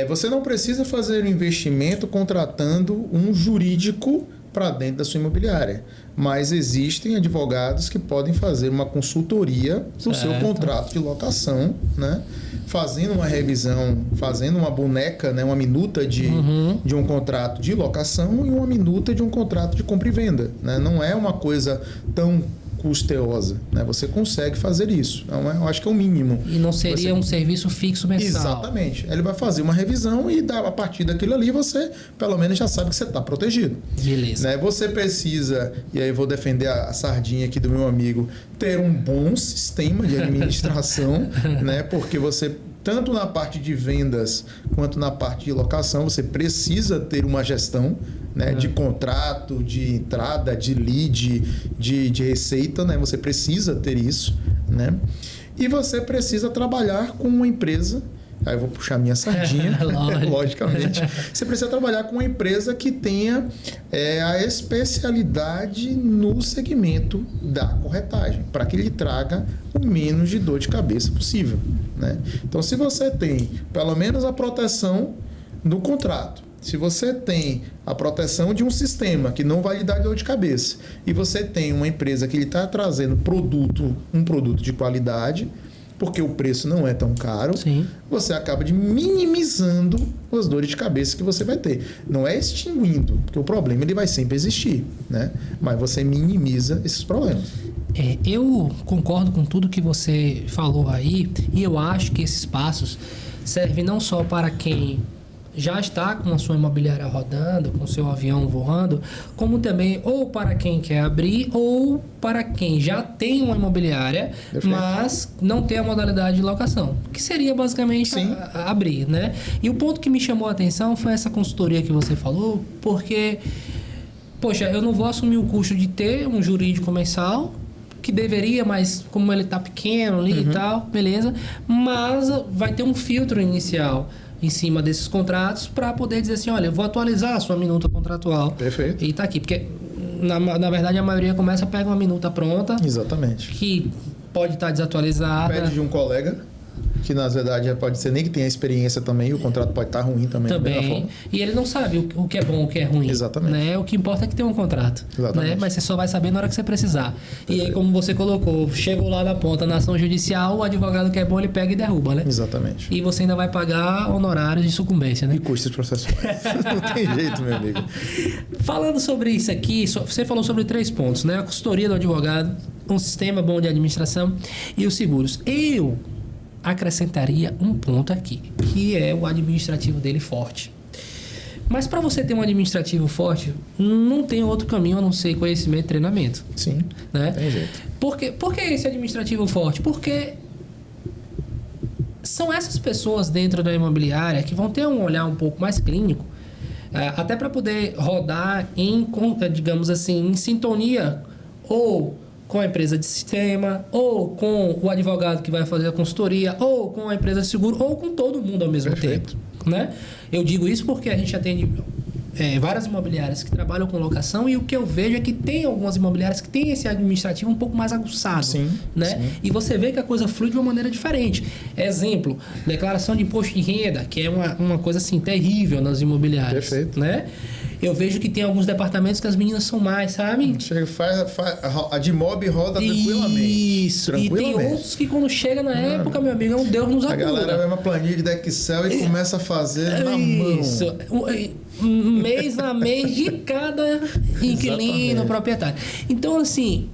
você não precisa fazer um investimento contratando um jurídico para dentro da sua imobiliária, mas existem advogados que podem fazer uma consultoria do seu contrato de locação, né? Fazendo uma revisão, fazendo uma boneca, né? Uma minuta de um contrato de locação e uma minuta de um contrato de compra e venda, né? Não é uma coisa tão custeosa, né? Você consegue fazer isso. Então, eu acho que é o mínimo. E não seria um serviço fixo mensal. Exatamente. Ele vai fazer uma revisão e a partir daquilo ali você, pelo menos, já sabe que você está protegido. Beleza. Né? Você precisa, e aí eu vou defender a sardinha aqui do meu amigo, ter um bom sistema de administração, né? Porque você, tanto na parte de vendas quanto na parte de locação, você precisa ter uma gestão, né, de contrato, de entrada, de lead, de receita, né? Você precisa ter isso, né? E você precisa trabalhar com uma empresa. Aí eu vou puxar minha sardinha, logicamente. Você precisa trabalhar com uma empresa que tenha a especialidade no segmento da corretagem, para que ele traga o menos de dor de cabeça possível, né? Então, se você tem pelo menos a proteção no contrato, se você tem a proteção de um sistema que não vai lhe dar dor de cabeça e você tem uma empresa que ele está trazendo um produto de qualidade, porque o preço não é tão caro, sim, você acaba de minimizando as dores de cabeça que você vai ter. Não é extinguindo, porque o problema ele vai sempre existir, né? Mas você minimiza esses problemas. Eu concordo com tudo que você falou aí e eu acho que esses passos servem não só para quem já está com a sua imobiliária rodando, com o seu avião voando, como também ou para quem quer abrir ou para quem já tem uma imobiliária, perfeito, mas não tem a modalidade de locação, que seria basicamente abrir, né? E o ponto que me chamou a atenção foi essa consultoria que você falou, porque, poxa, eu não vou assumir o custo de ter um jurídico mensal, que deveria, mas como ele está pequeno ali e tal, beleza, mas vai ter um filtro inicial em cima desses contratos para poder dizer assim, olha, eu vou atualizar a sua minuta contratual. Perfeito. E tá aqui, porque na verdade a maioria começa a pegar uma minuta pronta. Exatamente. Que pode estar desatualizada. Pede de um colega, que na verdade pode ser nem que tenha experiência também, e o contrato pode estar ruim também. Também. E ele não sabe o que é bom, o que é ruim. Exatamente. Né? O que importa é que tem um contrato. Exatamente. Né? Mas você só vai saber na hora que você precisar. E aí, como você colocou, chegou lá na ponta, na ação judicial, o advogado que é bom, ele pega e derruba, né? Exatamente. E você ainda vai pagar honorários de sucumbência, né? E custos processuais. Não tem jeito, meu amigo. Falando sobre isso aqui, você falou sobre 3 pontos, né? A consultoria do advogado, um sistema bom de administração e os seguros. Eu acrescentaria um ponto aqui, que é o administrativo dele forte. Mas para você ter um administrativo forte, não tem outro caminho a não ser conhecimento e treinamento. Sim, né? Tem jeito. Por que esse administrativo forte? Porque são essas pessoas dentro da imobiliária que vão ter um olhar um pouco mais clínico, até para poder rodar digamos assim, em sintonia ou com a empresa de sistema, ou com o advogado que vai fazer a consultoria, ou com a empresa de seguro, ou com todo mundo ao mesmo tempo. Né? Eu digo isso porque a gente atende várias imobiliárias que trabalham com locação e o que eu vejo é que tem algumas imobiliárias que têm esse administrativo um pouco mais aguçado. Sim, né? sim. E você vê que a coisa flui de uma maneira diferente. Exemplo, declaração de imposto de renda, que é uma coisa assim terrível nas imobiliárias. Perfeito. Né? Eu vejo que tem alguns departamentos que as meninas são mais, sabe? Chega, a de mob roda tranquilamente. Isso. E tem outros que quando chega na época, meu amigo, é um Deus nos acuda. A galera vê uma planilha de Excel e começa a fazer na mão. Isso. Mês a mês de cada inquilino, proprietário. Então, assim,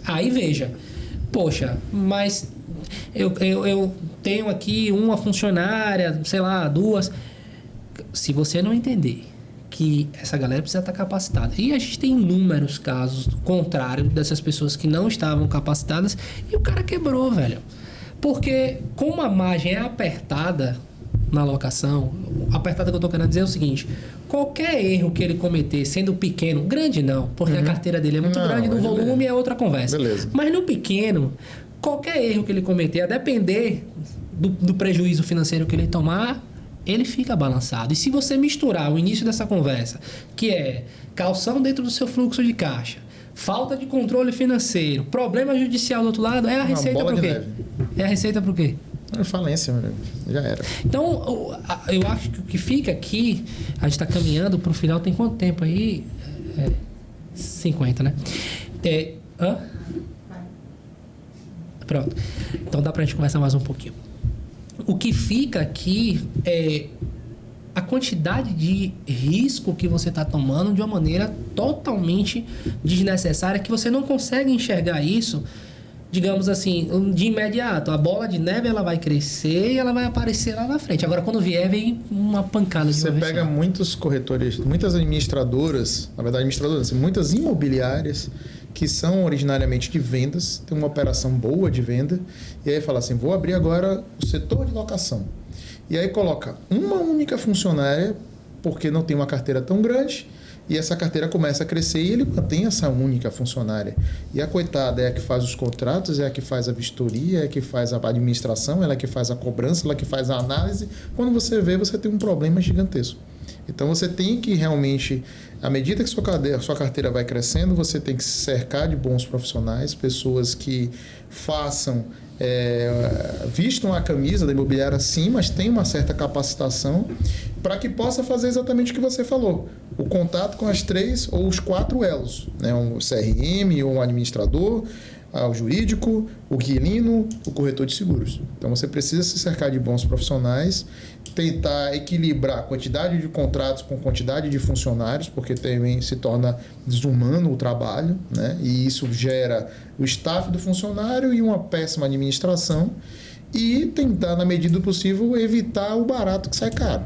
aí veja. Poxa, mas eu tenho aqui uma funcionária, sei lá, 2. Se você não entender que essa galera precisa estar capacitada. E a gente tem inúmeros casos contrários dessas pessoas que não estavam capacitadas e o cara quebrou, velho. Porque como a margem é apertada na locação, apertada que eu tô querendo dizer é o seguinte, qualquer erro que ele cometer, sendo pequeno, grande não, porque a carteira dele é muito grande, no volume é outra conversa. Beleza. Mas no pequeno, qualquer erro que ele cometer, a depender do prejuízo financeiro que ele tomar, ele fica balançado. E se você misturar o início dessa conversa, que é calção dentro do seu fluxo de caixa, falta de controle financeiro, problema judicial do outro lado, é a receita para o quê? É a receita para o quê? É falência, meu amigo. Já era. Então, eu acho que o que fica aqui, a gente está caminhando para o final, tem quanto tempo aí? 50, né? Pronto. Então dá para a gente conversar mais um pouquinho. O que fica aqui é a quantidade de risco que você está tomando de uma maneira totalmente desnecessária, que você não consegue enxergar isso, digamos assim, de imediato. A bola de neve ela vai crescer e ela vai aparecer lá na frente. Agora, quando vier, vem uma pancada de Você uma vez pega só. muitos corretores, muitas administradoras, na verdade administradoras, assim, muitas imobiliárias que são originariamente de vendas, tem uma operação boa de venda, e aí fala assim, vou abrir agora o setor de locação. E aí coloca uma única funcionária, porque não tem uma carteira tão grande, e essa carteira começa a crescer e ele mantém essa única funcionária. E a coitada é a que faz os contratos, é a que faz a vistoria, é a que faz a administração, ela é a que faz a cobrança, ela é a que faz a análise. Quando você vê, você tem um problema gigantesco. Então você tem que realmente, à medida que sua carteira vai crescendo, você tem que se cercar de bons profissionais, pessoas que façam, vistam a camisa da imobiliária sim, mas tem uma certa capacitação para que possa fazer exatamente o que você falou. O contato com as 3 ou os 4 elos, né? Um CRM ou um administrador, o jurídico, o inquilino, o corretor de seguros. Então você precisa se cercar de bons profissionais, tentar equilibrar a quantidade de contratos com quantidade de funcionários, porque também se torna desumano o trabalho, né? E isso gera o staff do funcionário e uma péssima administração, e tentar, na medida do possível, evitar o barato que sai caro.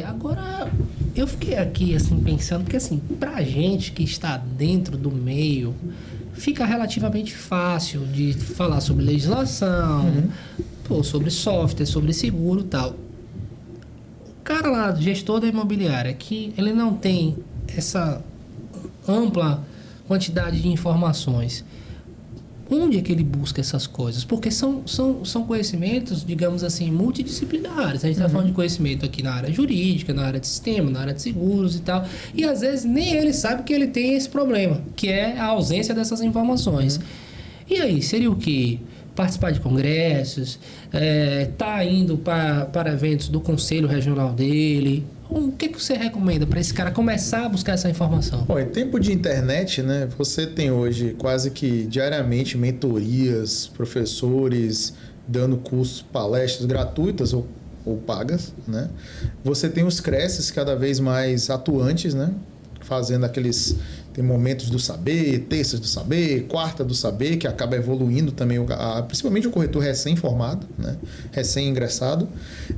Agora eu fiquei aqui assim pensando, porque assim, pra gente que está dentro do meio, fica relativamente fácil de falar sobre legislação, sobre software, sobre seguro e tal. O cara lá, gestor da imobiliária, que ele não tem essa ampla quantidade de informações, onde é que ele busca essas coisas? Porque são conhecimentos, digamos assim, multidisciplinares. A gente está falando de conhecimento aqui na área jurídica, na área de sistema, na área de seguros e tal. E às vezes nem ele sabe que ele tem esse problema, que é a ausência dessas informações. E aí, seria o quê? Participar de congressos, tá indo para eventos do conselho regional dele. O que você recomenda para esse cara começar a buscar essa informação? Bom, em tempo de internet, né, você tem hoje quase que diariamente mentorias, professores dando cursos, palestras gratuitas ou pagas, né? Você tem os CRECES cada vez mais atuantes, né? Fazendo aqueles... Tem momentos do saber, terças do saber, quarta do saber, que acaba evoluindo também, principalmente o corretor recém-formado, né? Recém-ingressado.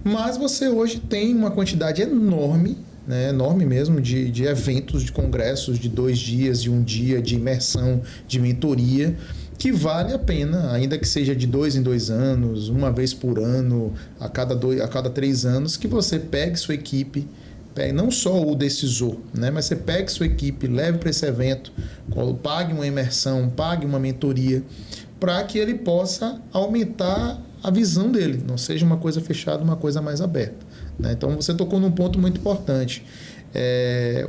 Mas você hoje tem uma quantidade enorme, né? Enorme mesmo, de eventos, de congressos de 2 dias, de 1 dia, de imersão, de mentoria, que vale a pena, ainda que seja de 2 em 2 anos, uma vez por ano, a cada 3 anos, que você pegue sua equipe, não só o decisor, né? Mas você pegue sua equipe, leve para esse evento, pague uma imersão, pague uma mentoria, para que ele possa aumentar a visão dele, não seja uma coisa fechada, uma coisa mais aberta, né? Então você tocou num ponto muito importante.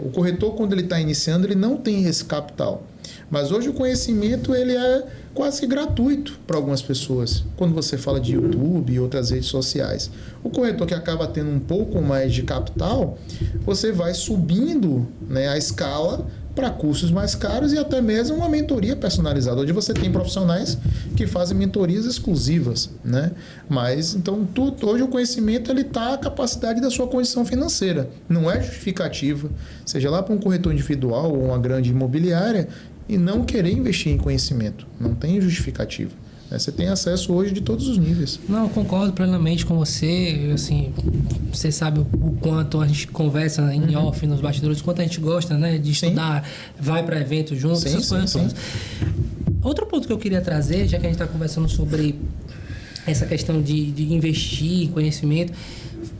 O corretor, quando ele está iniciando, ele não tem esse capital. Mas hoje o conhecimento ele é quase que gratuito para algumas pessoas. Quando você fala de YouTube e outras redes sociais. O corretor que acaba tendo um pouco mais de capital, você vai subindo, né, a escala para cursos mais caros e até mesmo uma mentoria personalizada. Hoje você tem profissionais que fazem mentorias exclusivas, né? Mas então hoje o conhecimento ele está à capacidade da sua condição financeira. Não é justificativa, seja lá para um corretor individual ou uma grande imobiliária, e não querer investir em conhecimento. Não tem justificativa. Você tem acesso hoje de todos os níveis. Não, eu concordo plenamente com você. Assim, você sabe o quanto a gente conversa em off, nos bastidores, o quanto a gente gosta, né, de estudar, vai para evento junto, essas coisas todas. Outro ponto que eu queria trazer, já que a gente está conversando sobre essa questão de investir em conhecimento,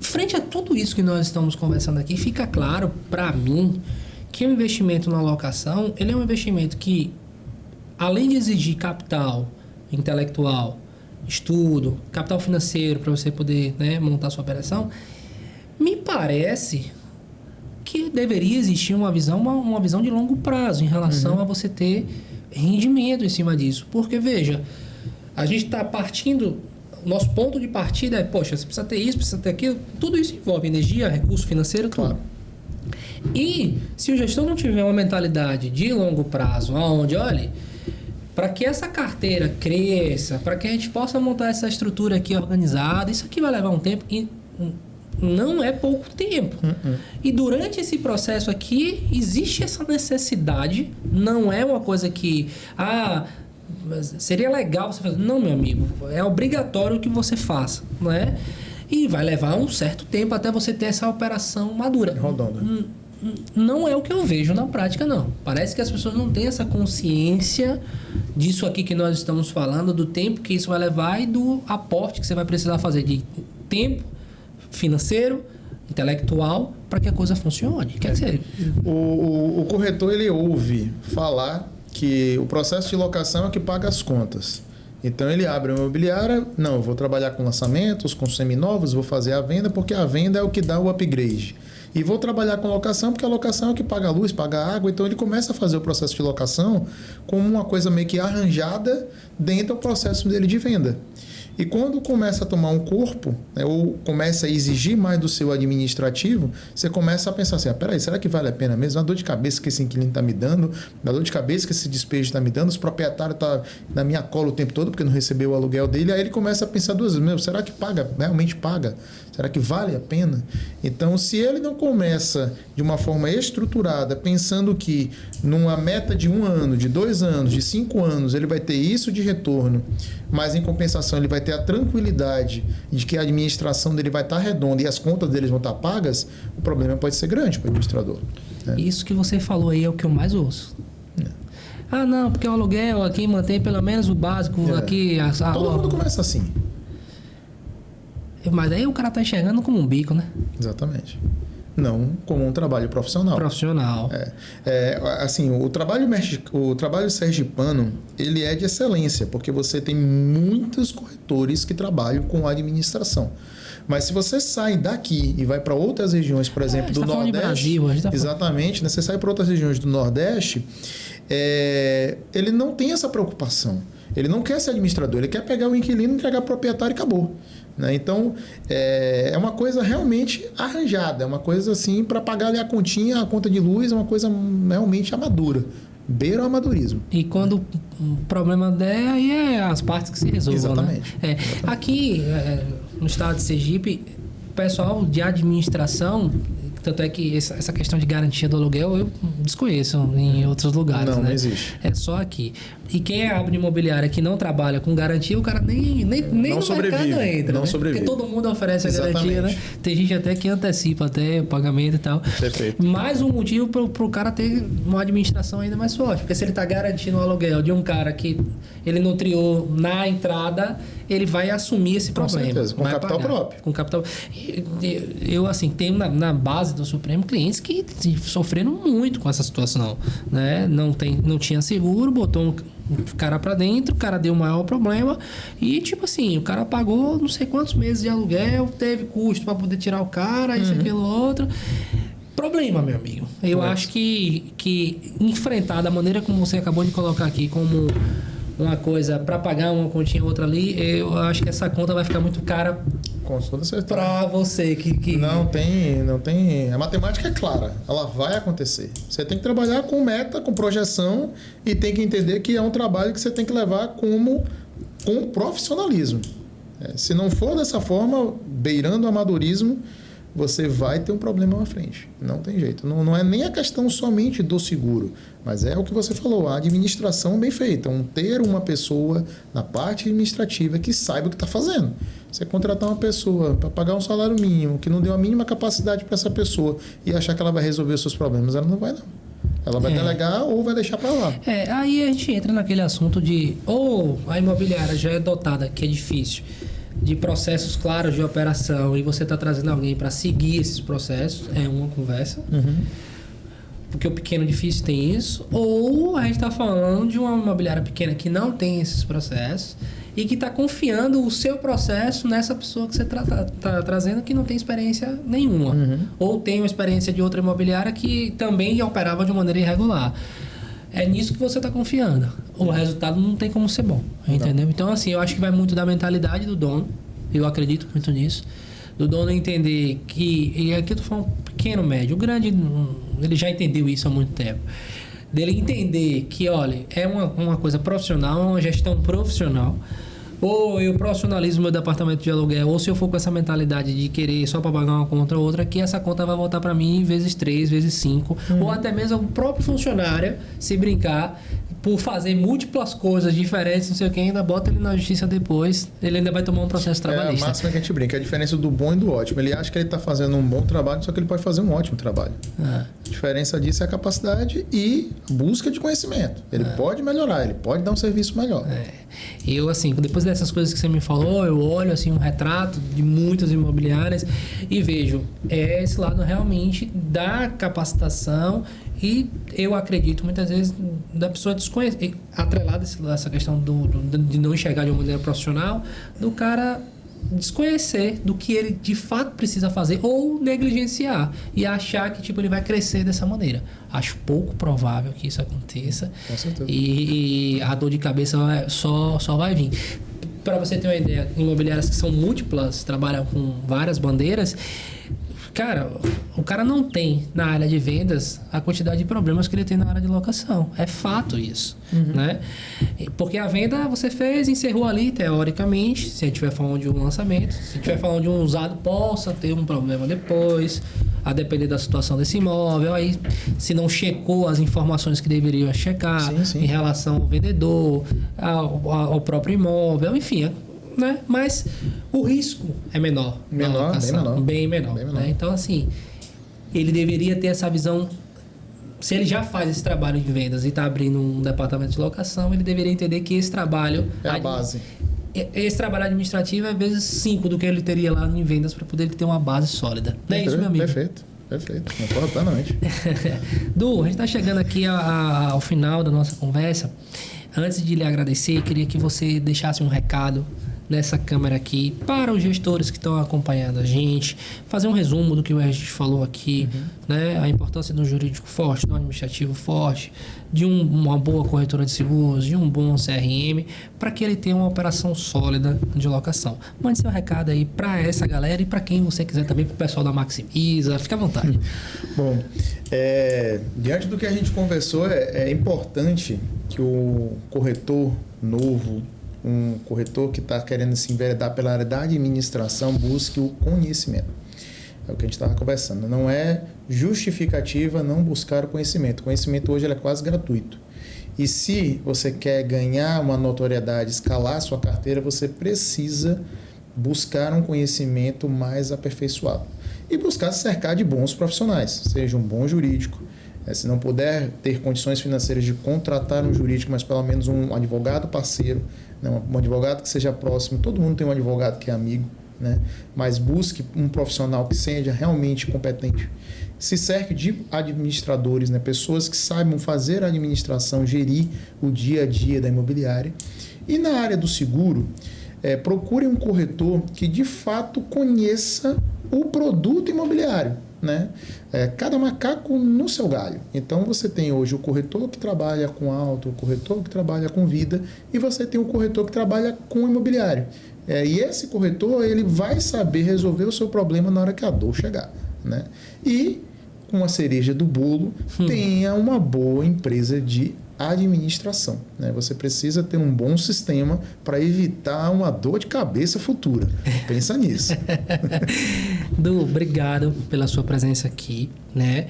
frente a tudo isso que nós estamos conversando aqui, fica claro para mim que o investimento na locação, ele é um investimento que, além de exigir capital intelectual, estudo, capital financeiro para você poder, né, montar sua operação, me parece que deveria existir uma visão de longo prazo em relação a você ter rendimento em cima disso. Porque, veja, a gente está partindo, o nosso ponto de partida é, poxa, você precisa ter isso, precisa ter aquilo, tudo isso envolve energia, recurso financeiro, tudo. Claro. E se o gestor não tiver uma mentalidade de longo prazo, onde, olha, para que essa carteira cresça, para que a gente possa montar essa estrutura aqui organizada, isso aqui vai levar um tempo. E não é pouco tempo. E durante esse processo aqui, existe essa necessidade, não é uma coisa que... seria legal você fazer. Não, meu amigo, é obrigatório que você faça, não é? E vai levar um certo tempo até você ter essa operação madura. Rodando. Não é o que eu vejo na prática, não. Parece que as pessoas não têm essa consciência disso aqui que nós estamos falando, do tempo que isso vai levar e do aporte que você vai precisar fazer de tempo financeiro, intelectual, para que a coisa funcione. Quer dizer... O corretor, ele ouve falar que o processo de locação é que paga as contas. Então ele abre uma imobiliária, não, eu vou trabalhar com lançamentos, com seminovos, vou fazer a venda, porque a venda é o que dá o upgrade. E vou trabalhar com locação, porque a locação é o que paga a luz, paga a água. Então ele começa a fazer o processo de locação como uma coisa meio que arranjada dentro do processo dele de venda. E quando começa a tomar um corpo, né, ou começa a exigir mais do seu administrativo, você começa a pensar assim, peraí, será que vale a pena mesmo? A dor de cabeça que esse inquilino está me dando, a dor de cabeça que esse despejo está me dando, os proprietários estão na minha cola o tempo todo porque não recebeu o aluguel dele. Aí ele começa a pensar duas vezes, será que paga? Realmente paga? Será que vale a pena? Então, se ele não começa de uma forma estruturada, pensando que numa meta de 1 ano, de 2 anos, de 5 anos, ele vai ter isso de retorno, mas em compensação ele vai ter a tranquilidade de que a administração dele vai estar redonda e as contas deles vão estar pagas, o problema pode ser grande para o administrador. Né? Isso que você falou aí é o que eu mais ouço. Não, porque o aluguel aqui mantém pelo menos o básico aqui. Todo mundo começa assim. Mas aí o cara tá enxergando como um bico, né? Exatamente. Não como um trabalho profissional. Profissional. Assim, o trabalho sergipano, ele é de excelência, porque você tem muitos corretores que trabalham com administração. Mas se você sai daqui e vai para outras regiões, por exemplo, do Nordeste... De Brasil, a gente tá exatamente, né? Você sai para outras regiões do Nordeste, ele não tem essa preocupação. Ele não quer ser administrador, ele quer pegar o inquilino, entregar para o proprietário e acabou. Né? Então, é uma coisa realmente arranjada, é uma coisa assim para pagar ali a continha, a conta de luz, é uma coisa realmente amadura. Beira o amadorismo. E quando o problema der, aí é as partes que se resolvam. Exatamente. Né? Aqui, no estado de Sergipe, o pessoal de administração, tanto é que essa questão de garantia do aluguel eu desconheço em outros lugares. Não, né? não existe. É só aqui. E quem abre imobiliária que não trabalha com garantia, o cara nem no sobrevive, mercado entra. não né? sobrevive. Porque todo mundo oferece a Exatamente. garantia, né? Tem gente até que antecipa até o pagamento e tal. Perfeito. Mais um motivo para o cara ter uma administração ainda mais forte. Porque se ele está garantindo o aluguel de um cara que ele não triou na entrada, ele vai assumir esse problema. Com certeza, com capital próprio. Com capital. Eu, assim, tenho na base do Supremo clientes que sofreram muito com essa situação. Né? Não tinha seguro, botou um cara pra dentro, o cara deu o maior problema e, tipo assim, o cara pagou não sei quantos meses de aluguel, teve custo pra poder tirar o cara, isso, aquilo, outro. Problema, meu amigo. Eu acho que enfrentar da maneira como você acabou de colocar aqui, como uma coisa para pagar uma continha outra ali, eu acho que essa conta vai ficar muito cara com toda certeza para você que não tem, a matemática é clara, ela vai acontecer. Você tem que trabalhar com meta, com projeção e tem que entender que é um trabalho que você tem que levar com profissionalismo. Se não for dessa forma, beirando o amadorismo, você vai ter um problema na frente. Não tem jeito. Não é nem a questão somente do seguro, mas é o que você falou, a administração bem feita. Ter uma pessoa na parte administrativa que saiba o que está fazendo. Você contratar uma pessoa para pagar um salário mínimo, que não deu a mínima capacidade para essa pessoa e achar que ela vai resolver os seus problemas, ela não vai não. Ela vai delegar ou vai deixar para lá. Aí a gente entra naquele assunto de a imobiliária já é dotada, que é difícil, de processos claros de operação e você está trazendo alguém para seguir esses processos, é uma conversa. Porque o pequeno difícil tem isso. Ou a gente está falando de uma imobiliária pequena que não tem esses processos e que está confiando o seu processo nessa pessoa que você está trazendo que não tem experiência nenhuma. Ou tem uma experiência de outra imobiliária que também operava de maneira irregular. É nisso que você está confiando. O resultado não tem como ser bom, entendeu? Não. Então, assim, eu acho que vai muito da mentalidade do dono. Eu acredito muito nisso. Do dono entender que... E aqui eu estou falando pequeno, médio. O grande, ele já entendeu isso há muito tempo. Dele entender que, olha, é uma coisa profissional, uma gestão profissional. ou eu profissionalizo meu departamento de aluguel, ou se eu for com essa mentalidade de querer só para pagar uma conta ou outra, que essa conta vai voltar para mim vezes 3, vezes 5, ou até mesmo o próprio funcionário, se brincar, por fazer múltiplas coisas diferentes, não sei o que, ainda bota ele na justiça depois, ele ainda vai tomar um processo trabalhista. É a máxima que a gente brinca, é a diferença do bom e do ótimo. Ele acha que ele está fazendo um bom trabalho, só que ele pode fazer um ótimo trabalho. A diferença disso é a capacidade e busca de conhecimento. Ele pode melhorar, ele pode dar um serviço melhor. Eu, assim, depois dessas coisas que você me falou, eu olho assim um retrato de muitas imobiliárias e vejo esse lado realmente da capacitação. E eu acredito muitas vezes da pessoa desconhecer, atrelada essa questão de não enxergar de uma maneira profissional, do cara desconhecer do que ele de fato precisa fazer ou negligenciar e achar que tipo ele vai crescer dessa maneira. Acho pouco provável que isso aconteça. Com certeza. E a dor de cabeça só vai vir. Para você ter uma ideia, imobiliárias que são múltiplas, trabalham com várias bandeiras. Cara, o cara não tem na área de vendas a quantidade de problemas que ele tem na área de locação. É fato isso, né? Porque a venda você fez, encerrou ali, teoricamente, se a gente estiver falando de um lançamento. Se a gente estiver falando de um usado, possa ter um problema depois, a depender da situação desse imóvel. Aí, se não checou as informações que deveriam checar em relação ao vendedor, ao próprio imóvel, enfim... Né? Mas o risco é menor. Bem menor. Né? Então, assim, ele deveria ter essa visão. Se ele já faz esse trabalho de vendas e está abrindo um departamento de locação, ele deveria entender que esse trabalho... É a base. Esse trabalho administrativo é vezes 5 do que ele teria lá em vendas para poder ter uma base sólida. Não é isso, meu amigo? Perfeito. Concordo plenamente. Du, a gente está chegando aqui ao final da nossa conversa. Antes de lhe agradecer, queria que você deixasse um recado nessa câmera aqui para os gestores que estão acompanhando a gente, fazer um resumo do que a gente falou aqui, né? A importância de um jurídico forte, de um administrativo forte, de uma boa corretora de seguros, de um bom CRM, para que ele tenha uma operação sólida de locação. Mande seu recado aí para essa galera e para quem você quiser também, para o pessoal da Maximiza, fica à vontade. Bom, diante do que a gente conversou, é importante que o corretor novo, um corretor que está querendo se enveredar pela área da administração, busque o conhecimento. É o que a gente estava conversando. Não é justificativa não buscar o conhecimento. O conhecimento hoje ele é quase gratuito. E se você quer ganhar uma notoriedade, escalar a sua carteira, você precisa buscar um conhecimento mais aperfeiçoado. E buscar se cercar de bons profissionais, seja um bom jurídico. Se não puder ter condições financeiras de contratar um jurídico, mas pelo menos um advogado parceiro, né? Um advogado que seja próximo. Todo mundo tem um advogado que é amigo, né? Mas busque um profissional que seja realmente competente. Se cerque de administradores, né? Pessoas que saibam fazer a administração, gerir o dia a dia da imobiliária. E na área do seguro, procure um corretor que de fato conheça o produto imobiliário. Né? Cada macaco no seu galho. Então você tem hoje o corretor que trabalha com auto, o corretor que trabalha com vida e você tem o corretor que trabalha com imobiliário. E esse corretor ele vai saber resolver o seu problema na hora que a dor chegar. Né? E com a cereja do bolo, tenha uma boa empresa de administração. Né? Você precisa ter um bom sistema para evitar uma dor de cabeça futura. Pensa nisso. Du, obrigado pela sua presença aqui. Né?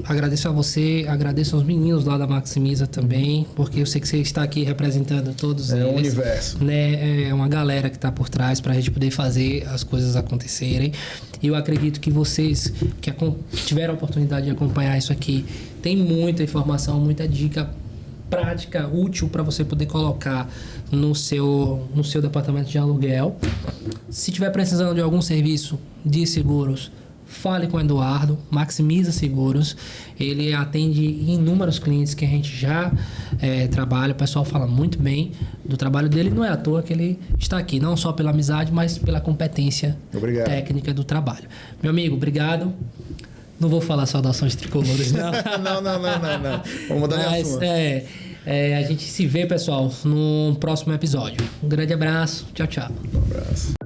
Agradeço a você, agradeço aos meninos lá da Maximiza também, porque eu sei que você está aqui representando todos eles. É um universo. Né? É uma galera que está por trás para a gente poder fazer as coisas acontecerem. E eu acredito que vocês que tiveram a oportunidade de acompanhar isso aqui, tem muita informação, muita dica prática, útil para você poder colocar no seu departamento de aluguel. Se tiver precisando de algum serviço de seguros, fale com o Eduardo, Maximiza Seguros. Ele atende inúmeros clientes que a gente já trabalha. O pessoal fala muito bem do trabalho dele. Não é à toa que ele está aqui, não só pela amizade, mas pela competência técnica do trabalho. Meu amigo, obrigado. Não vou falar saudações tricolores, não. não. Vamos mudar de assunto. A gente se vê, pessoal, no próximo episódio. Um grande abraço. Tchau, tchau. Um abraço.